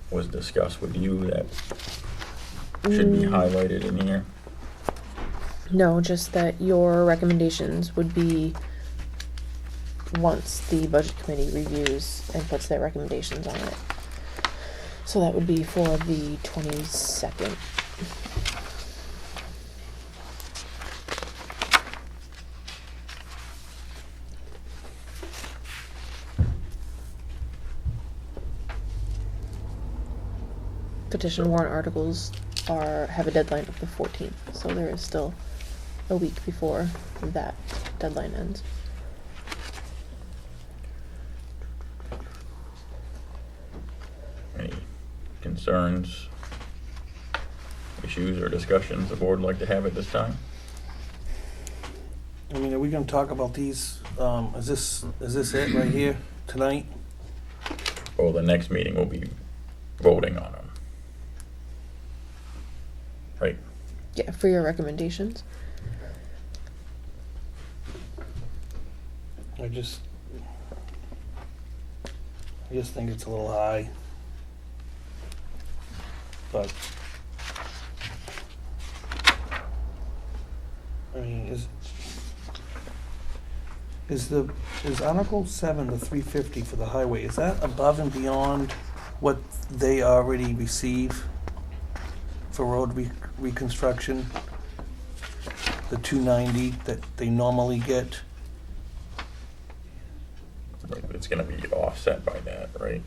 [SPEAKER 1] was discussed with you that should be highlighted in here?
[SPEAKER 5] No, just that your recommendations would be once the budget committee reviews and puts their recommendations on it. So that would be for the 22nd. Petition warrant articles have a deadline of the 14th, so there is still a week before that deadline ends.
[SPEAKER 1] Any concerns, issues, or discussions the board would like to have at this time?
[SPEAKER 3] I mean, are we gonna talk about these, is this it right here tonight?
[SPEAKER 1] Or the next meeting we'll be voting on them? Right?
[SPEAKER 5] Yeah, for your recommendations.
[SPEAKER 3] I just think it's a little high. But, I mean, is Article 7, the 350 for the highway, is that above and beyond what they already receive for road reconstruction? The 290 that they normally get?
[SPEAKER 1] It's gonna be offset by that, right?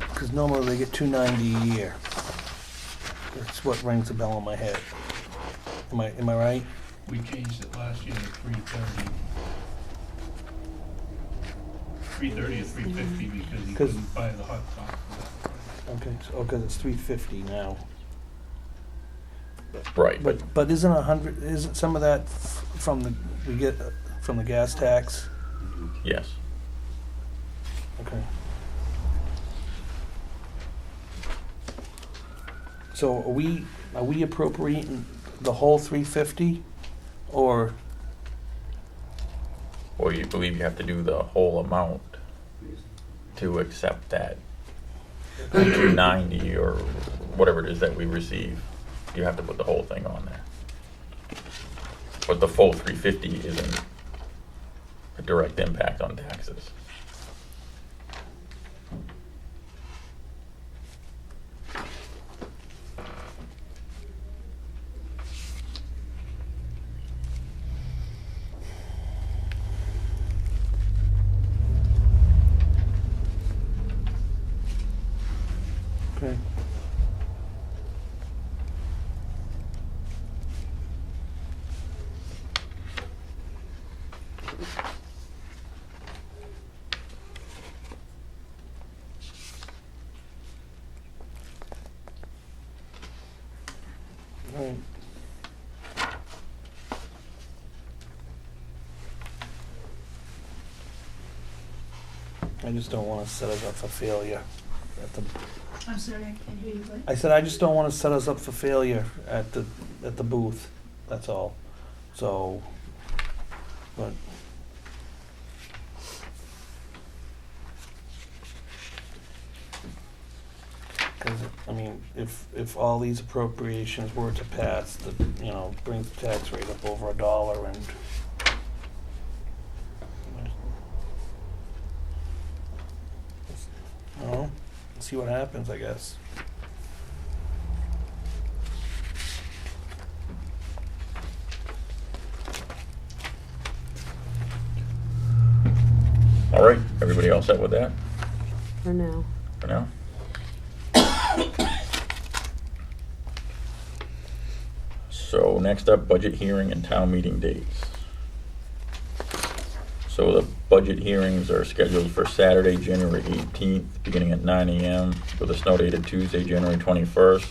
[SPEAKER 3] Because normally they get 290 a year. That's what rings a bell in my head. Am I right?
[SPEAKER 7] We changed it last year to 330. 330 or 350 because you
[SPEAKER 3] 'Cause-
[SPEAKER 7] couldn't buy the hot top.
[SPEAKER 3] Okay, so, because it's 350 now.
[SPEAKER 1] Right,
[SPEAKER 3] But isn't 100, isn't some of that we get from the gas tax?
[SPEAKER 1] yes.
[SPEAKER 3] Okay. So are we appropriating the whole 350, or?
[SPEAKER 1] Or you believe you have to do the whole amount to accept that 290 or whatever it is that we receive? You have to put the whole thing on there. But the full 350 isn't a direct impact on taxes.
[SPEAKER 3] Okay. Right. I just don't want to set us up for failure at the.
[SPEAKER 9] I'm sorry, I can't hear you, what?
[SPEAKER 3] I said I just don't want to set us up for failure at the booth. That's all. So, but. Because, I mean, if all these appropriations were to pass, brings the tax rate up over $1 and. Well, see what happens, I guess.
[SPEAKER 1] All right, everybody all set with that
[SPEAKER 4] For now.
[SPEAKER 1] for now? So next up, budget hearing and town meeting dates. So the budget hearings are scheduled for Saturday, January 18th, beginning at 9 a.m. with a snow date of Tuesday, January 21st.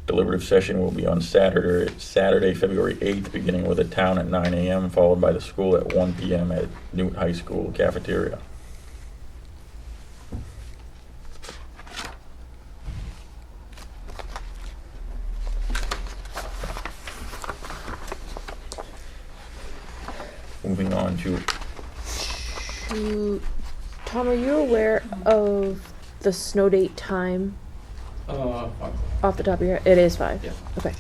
[SPEAKER 1] Deliberative session will be on Saturday, February 8th, beginning with a town at 9 a.m., followed by the school at 1 p.m. at Newton High School cafeteria. Moving on to,
[SPEAKER 5] Tom, are you aware of the snow date time off the top of your head? It is 5.
[SPEAKER 10] Yeah.
[SPEAKER 5] Okay.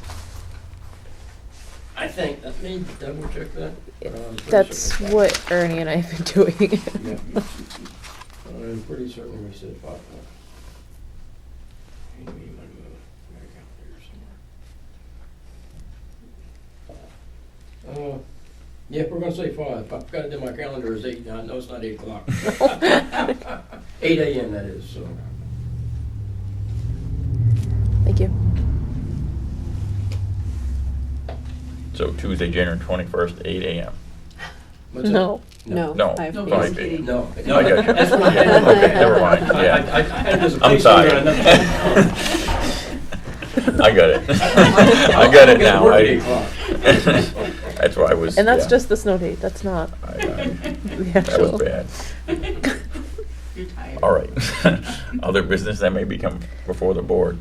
[SPEAKER 10] I think, let me double check that. I'm pretty
[SPEAKER 5] That's
[SPEAKER 10] certain.
[SPEAKER 5] what Ernie and I have been doing.
[SPEAKER 10] Yeah. I'm pretty certain we said 5 o'clock. Maybe my calendar somewhere. Yeah, we're gonna say 5. I've got it in my calendar as 8 now. No, it's not 8 o'clock. 8 a.m. that is, so.
[SPEAKER 5] Thank you.
[SPEAKER 1] so Tuesday, January 21st, 8 a.m.
[SPEAKER 10] What's that?
[SPEAKER 5] No.
[SPEAKER 4] No.
[SPEAKER 1] No,
[SPEAKER 4] I've-
[SPEAKER 1] 5 a.m.
[SPEAKER 10] No.
[SPEAKER 1] I got you.
[SPEAKER 10] That's what I
[SPEAKER 1] Yeah,
[SPEAKER 10] had in my
[SPEAKER 1] okay,
[SPEAKER 10] head.
[SPEAKER 1] never mind, yeah.
[SPEAKER 10] I had it as a
[SPEAKER 1] I'm
[SPEAKER 10] placeholder
[SPEAKER 1] sorry.
[SPEAKER 10] and nothing.
[SPEAKER 1] I got it. I got it now.
[SPEAKER 10] Work at 8 o'clock.
[SPEAKER 1] That's why I was.
[SPEAKER 5] And that's
[SPEAKER 1] yeah.
[SPEAKER 5] just the snow date. That's not the
[SPEAKER 1] That
[SPEAKER 5] actual.
[SPEAKER 1] was bad.
[SPEAKER 9] You're tired.
[SPEAKER 1] All right. Other business that may become before the board.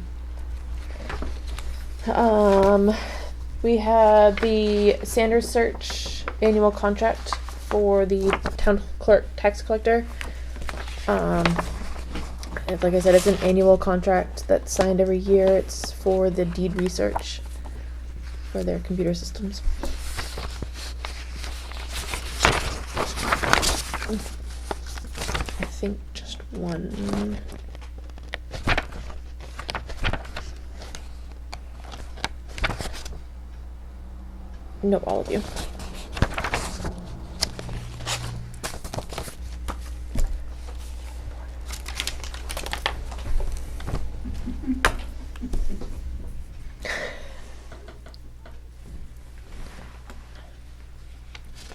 [SPEAKER 5] We had the Sanders Search annual contract for the town clerk tax collector. Like I said, it's an annual contract that's signed every year. It's for the deed research for their computer systems. I think just one. No, all of you.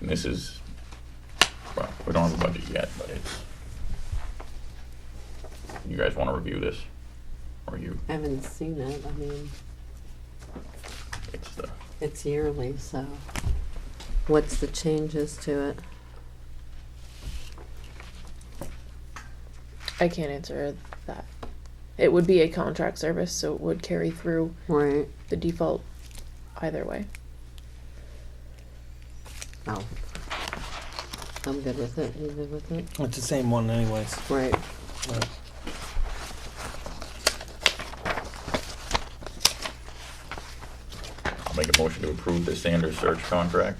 [SPEAKER 1] And this is, well, we don't have a budget yet, but it's, you guys want to review this? Or you,
[SPEAKER 4] I haven't seen it. I mean,
[SPEAKER 1] it's the,
[SPEAKER 4] it's yearly, so what's the changes to it?
[SPEAKER 5] I can't answer that. It would be a contract service, so it would carry through
[SPEAKER 4] Right.
[SPEAKER 5] the default either way.
[SPEAKER 4] Oh. I'm good with it. You good with it?
[SPEAKER 3] It's the same one anyways.
[SPEAKER 4] Right.
[SPEAKER 3] Right.
[SPEAKER 1] I'll make a motion to approve the Sanders Search contract.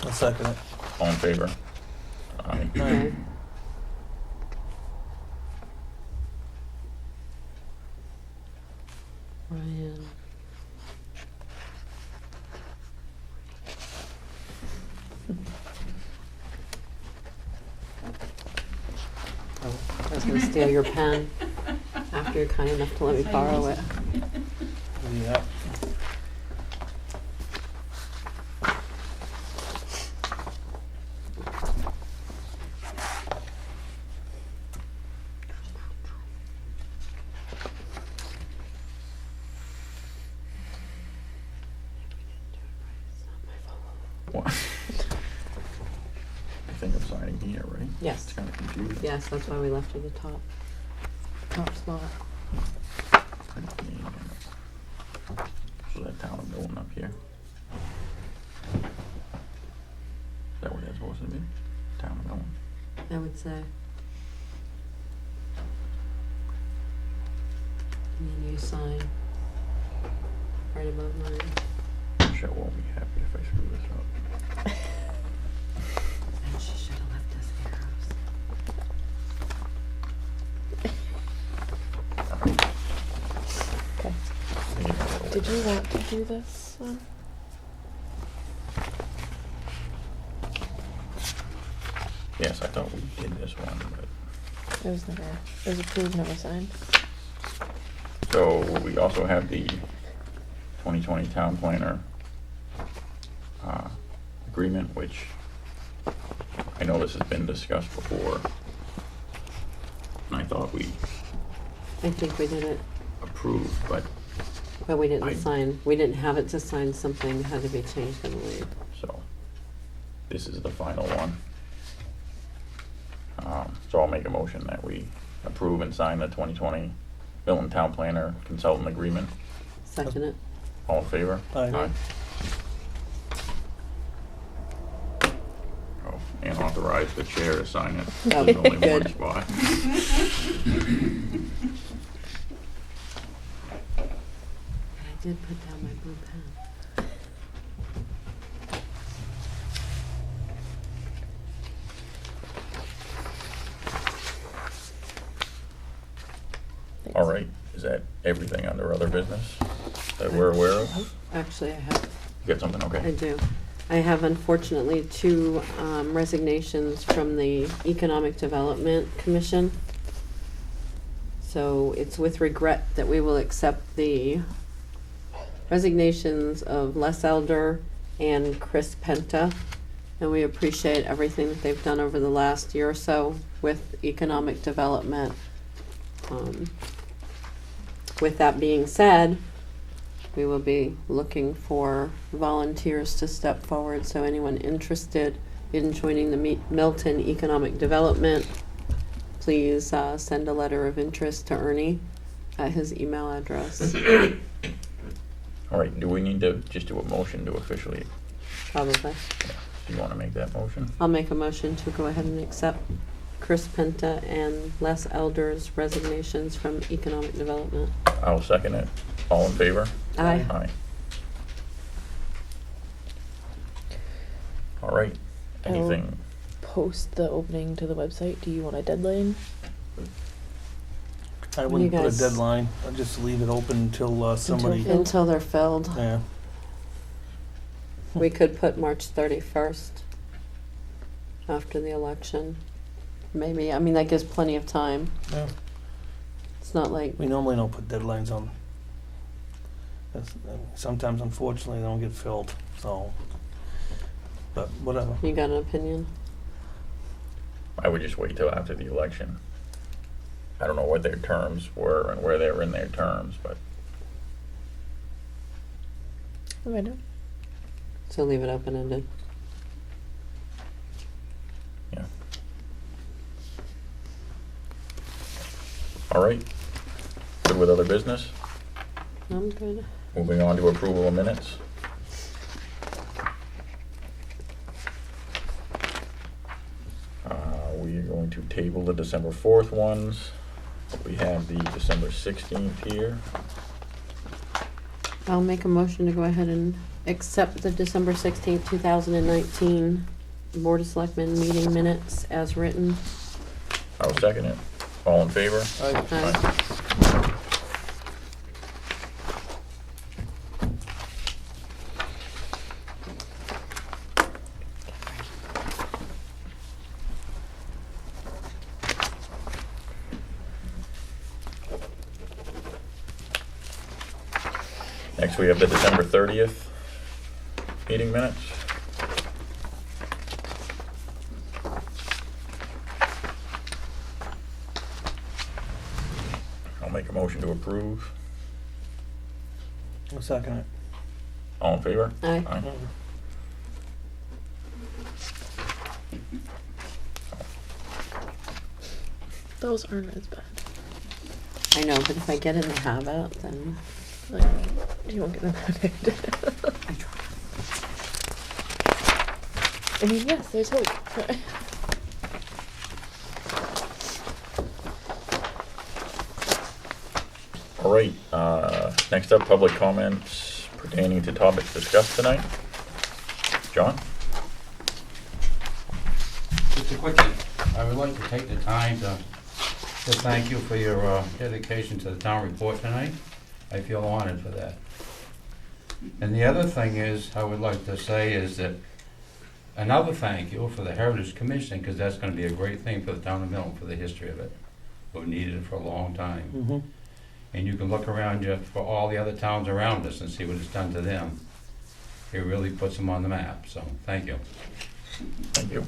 [SPEAKER 3] I'll second it.
[SPEAKER 1] All in favor? Aye.
[SPEAKER 4] Okay. Ryan. Oh, I was gonna steal your pen after you're kind enough to let me borrow it.
[SPEAKER 3] Yeah.
[SPEAKER 1] What? I think I'm signing here, right?
[SPEAKER 4] Yes.
[SPEAKER 1] It's kind of confusing.
[SPEAKER 4] Yes, that's why we left it at the top spot.
[SPEAKER 1] So that town of Milton up here. Is that what that's supposed to be? Town of Milton.
[SPEAKER 4] I would say. And then you sign right above mine.
[SPEAKER 1] Michelle won't be happy if I screw this up.
[SPEAKER 4] And she should have left us arrows.
[SPEAKER 5] Okay.
[SPEAKER 1] Yeah.
[SPEAKER 5] Did you want to do this one?
[SPEAKER 1] Yes, I thought we did this one, but
[SPEAKER 5] It was approved, never signed.
[SPEAKER 1] So we also have the 2020 town planner agreement, which I know this has been discussed before. And I thought we
[SPEAKER 4] I think we did it,
[SPEAKER 1] approved, but
[SPEAKER 4] but we didn't
[SPEAKER 1] I-
[SPEAKER 4] sign, we didn't have it to sign something, had to be changed, I believe.
[SPEAKER 1] so this is the final one. So I'll make a motion that we approve and sign the 2020 Milton Town Planner Consultant Agreement.
[SPEAKER 4] Second it.
[SPEAKER 1] All in favor?
[SPEAKER 3] Aye.
[SPEAKER 1] Oh, and authorize the chair to sign it.
[SPEAKER 4] Oh,
[SPEAKER 1] There's only one
[SPEAKER 4] good.
[SPEAKER 1] spot.
[SPEAKER 4] I did put down my blue pen.
[SPEAKER 1] All right, is that everything under other business that we're aware of?
[SPEAKER 4] Actually, I have,
[SPEAKER 1] You got something,
[SPEAKER 4] I
[SPEAKER 1] okay?
[SPEAKER 4] do. I have unfortunately two resignations from the Economic Development Commission. So it's with regret that we will accept the resignations of Les Elder and Chris Penta. And we appreciate everything that they've done over the last year or so with economic development. With that being said, we will be looking for volunteers to step forward, so anyone interested in joining the Milton Economic Development, please send a letter of interest to Ernie at his email address.
[SPEAKER 1] All right, do we need to just do a motion to officially,
[SPEAKER 4] Probably.
[SPEAKER 1] do you want to make that motion?
[SPEAKER 4] I'll make a motion to go ahead and accept Chris Penta and Les Elder's resignations from Economic Development.
[SPEAKER 1] I'll second it. All in favor?
[SPEAKER 4] Aye.
[SPEAKER 1] Aye. All right, anything,
[SPEAKER 5] Post the opening to the website. Do you want a deadline?
[SPEAKER 3] I wouldn't put a
[SPEAKER 4] guys-
[SPEAKER 3] deadline, I'd just leave it open until somebody,
[SPEAKER 4] Until they're filled.
[SPEAKER 3] yeah.
[SPEAKER 4] We could put March 31st after the election. Maybe, I mean, that gives plenty of time.
[SPEAKER 3] Yeah.
[SPEAKER 4] It's not like,
[SPEAKER 3] We normally don't put deadlines on. Sometimes unfortunately they don't get filled, so, but whatever.
[SPEAKER 4] you got an opinion?
[SPEAKER 1] I would just wait till after the election. I don't know what their terms were and where they were in their terms, but
[SPEAKER 5] I know.
[SPEAKER 4] So leave it open-ended.
[SPEAKER 1] yeah. All right, good with other business?
[SPEAKER 4] I'm good.
[SPEAKER 1] Moving on to approval of minutes. We are going to table the December 4th ones. We have the December 16th here.
[SPEAKER 4] I'll make a motion to go ahead and accept the December 16th, 2019 Board of Selectmen meeting minutes as written.
[SPEAKER 1] I'll second it. All in favor?
[SPEAKER 4] Aye.
[SPEAKER 1] Next, we have the December 30th meeting minutes. I'll make a motion to approve.
[SPEAKER 3] I'll second it.
[SPEAKER 1] All in favor?
[SPEAKER 4] Aye.
[SPEAKER 5] Those aren't as bad.
[SPEAKER 4] I know, but if I get in the habit, then
[SPEAKER 5] Like, you won't get them added.
[SPEAKER 4] I try.
[SPEAKER 5] I mean, yes, there's hope.
[SPEAKER 1] All right, next up, public comments pertaining to topics discussed tonight. John?
[SPEAKER 11] Just a quickie, I would like to take the time to thank you for your dedication to the town report tonight. I feel honored for that. And the other thing is, I would like to say is that another thank you for the Heritage Commission, because that's gonna be a great thing for the town of Milton, for the history of it. We've needed it for a long time.
[SPEAKER 3] Mm-hmm.
[SPEAKER 11] and you can look around you for all the other towns around us and see what it's done to them. It really puts them on the map, so thank you.
[SPEAKER 1] Thank you.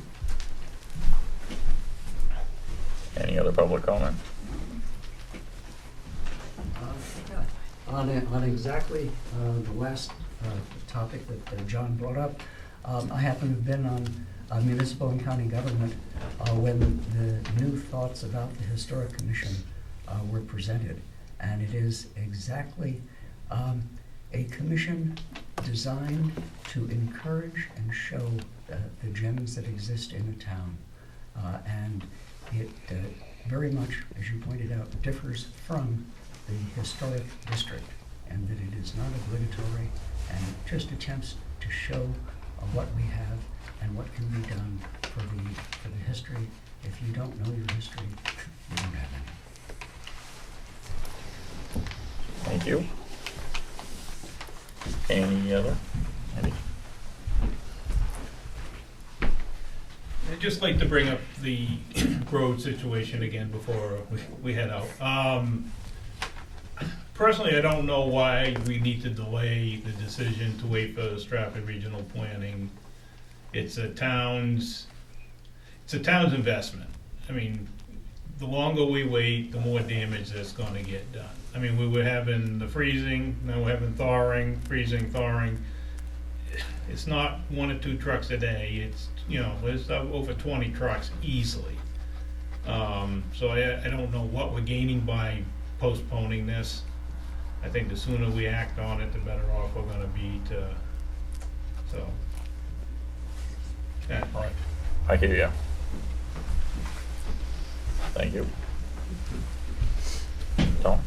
[SPEAKER 1] Any other public comment?
[SPEAKER 2] On exactly the last topic that John brought up, I happen to have been on municipal and county government when the new thoughts about the Historic Commission were presented. And it is exactly a commission designed to encourage and show the gems that exist in a town. And it very much, as you pointed out, differs from the historic district, and that it is not obligatory, and it just attempts to show what we have and what can be done for the history. If you don't know your history, you don't have any.
[SPEAKER 1] Thank you. Any other?
[SPEAKER 6] I'd just like to bring up the road situation again before we head out. Personally, I don't know why we need to delay the decision to wait for the Stratford Regional Planning. It's a town's investment. I mean, the longer we wait, the more damage that's gonna get done. I mean, we were having the freezing, now we're having thawing, freezing, thawing. It's not 1 or 2 trucks a day, it's, there's over 20 trucks easily. So I don't know what we're gaining by postponing this. I think the sooner we act on it, the better off we're gonna be so. Yeah.
[SPEAKER 1] All right. I hear you. Thank you. Tom?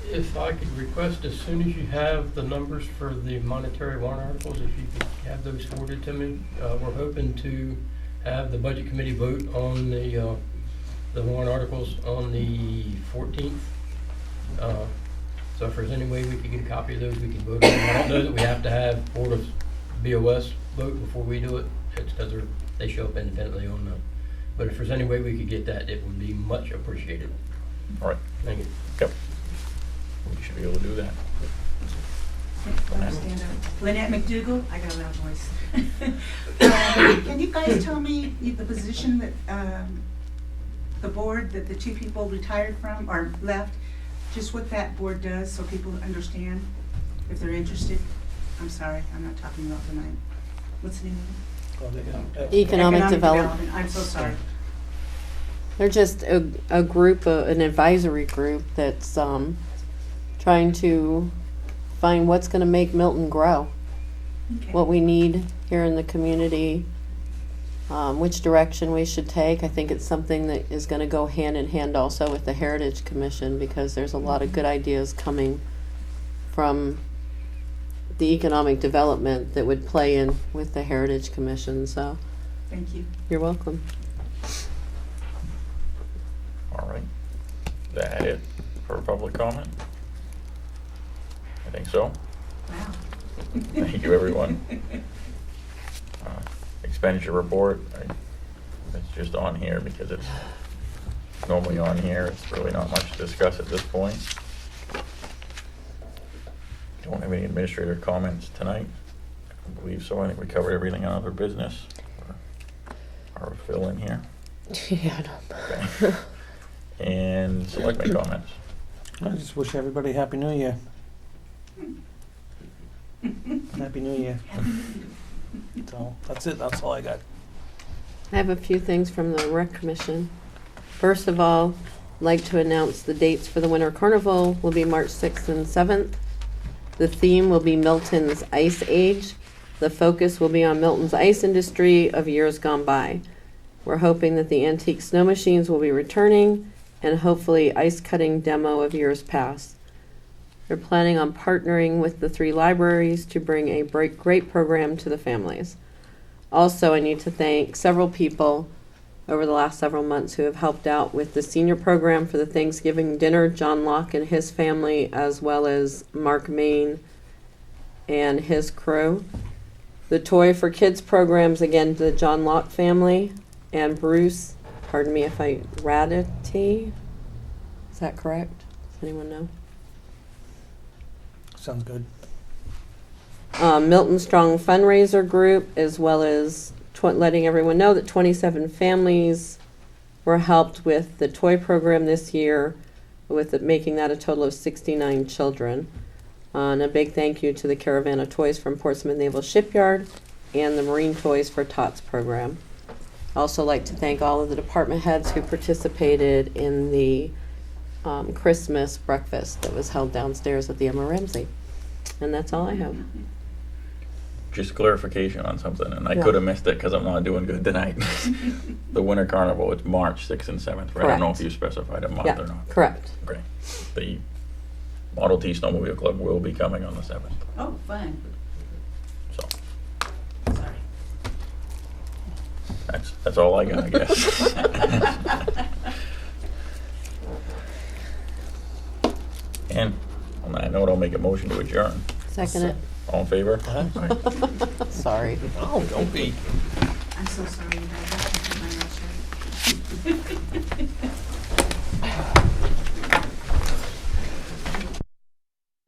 [SPEAKER 10] If I could request, as soon as you have the numbers for the monetary warrant articles, if you could have those forwarded to me. We're hoping to have the budget committee vote on the warrant articles on the 14th. So if there's any way we could get a copy of those, we can vote on them. I don't know that we have to have Board of BOS vote before we do it. It's because they show up independently on them. But if there's any way we could get that, it would be much appreciated.
[SPEAKER 1] All right.
[SPEAKER 10] Thank you.
[SPEAKER 1] Yep. We should be able to do that.
[SPEAKER 9] Stand up. Lynette McDougal, I got a loud voice. Can you guys tell me the position that the board that the 2 people retired from or left, just what that board does so people understand if they're interested? I'm sorry, I'm not talking about tonight. What's the name of it?
[SPEAKER 4] Economic Development.
[SPEAKER 9] I'm so sorry.
[SPEAKER 4] They're just a group, an advisory group that's trying to find what's going to make Milton grow,
[SPEAKER 9] Okay.
[SPEAKER 4] what we need here in the community, which direction we should take. I think it's something that is going to go hand in hand also with the Heritage Commission, because there's a lot of good ideas coming from the economic development that would play in with the Heritage Commission. So
[SPEAKER 9] Thank you.
[SPEAKER 4] you're welcome.
[SPEAKER 1] All right. Is that it for public comment? I think so.
[SPEAKER 9] Wow.
[SPEAKER 1] Thank you, everyone. Expenditure report, it's just on here because it's normally on here. It's really not much to discuss at this point. Don't have any administrator comments tonight. I don't believe so. I think we covered everything on other business. Or fill in here.
[SPEAKER 5] Yeah, no.
[SPEAKER 1] Okay. And selectmen comments.
[SPEAKER 3] I just wish everybody Happy New Year. Happy New Year. So that's it. That's all I got.
[SPEAKER 4] I have a few things from the Rec Commission. First of all, I'd like to announce the dates for the Winter Carnival will be March 6th and 7th. The theme will be Milton's Ice Age. The focus will be on Milton's ice industry of years gone by. We're hoping that the antique snow machines will be returning and hopefully ice cutting demo of years past. They're planning on partnering with the 3 libraries to bring a great program to the families. Also, I need to thank several people over the last several months who have helped out with the senior program for the Thanksgiving dinner. John Locke and his family, as well as Mark Main and his crew. The Toy for Kids programs, again, to the John Locke family, and Bruce, pardon me if I ratted MST. Is that correct? Does anyone know?
[SPEAKER 3] Sounds good.
[SPEAKER 4] Milton Strong fundraiser group, as well as letting everyone know that 27 families were helped with the toy program this year, with it making that a total of 69 children. And a big thank you to the Caravan of Toys from Portsmouth Naval Shipyard and the Marine Toys for Tots program. I also like to thank all of the department heads who participated in the Christmas breakfast that was held downstairs at the Emma Ramsey. And that's all I have.
[SPEAKER 1] Just clarification on something, and I
[SPEAKER 4] Yeah.
[SPEAKER 1] could have missed it because I'm not doing good tonight. The Winter Carnival, it's March 6th and 7th, right? I don't know
[SPEAKER 4] Correct.
[SPEAKER 1] if you specified a month
[SPEAKER 4] Yeah,
[SPEAKER 1] or not.
[SPEAKER 4] correct.
[SPEAKER 1] Great. The Model T Snowmobile Club will be coming on the 7th,
[SPEAKER 9] Oh, fun.
[SPEAKER 1] so
[SPEAKER 9] Sorry.
[SPEAKER 1] that's all I got, I guess. And on that note, I'll make a motion to adjourn.
[SPEAKER 4] Second it.
[SPEAKER 1] All in favor?
[SPEAKER 4] Sorry.
[SPEAKER 3] Oh, don't be.
[SPEAKER 9] I'm so sorry, you guys. I have to keep my mouth shut.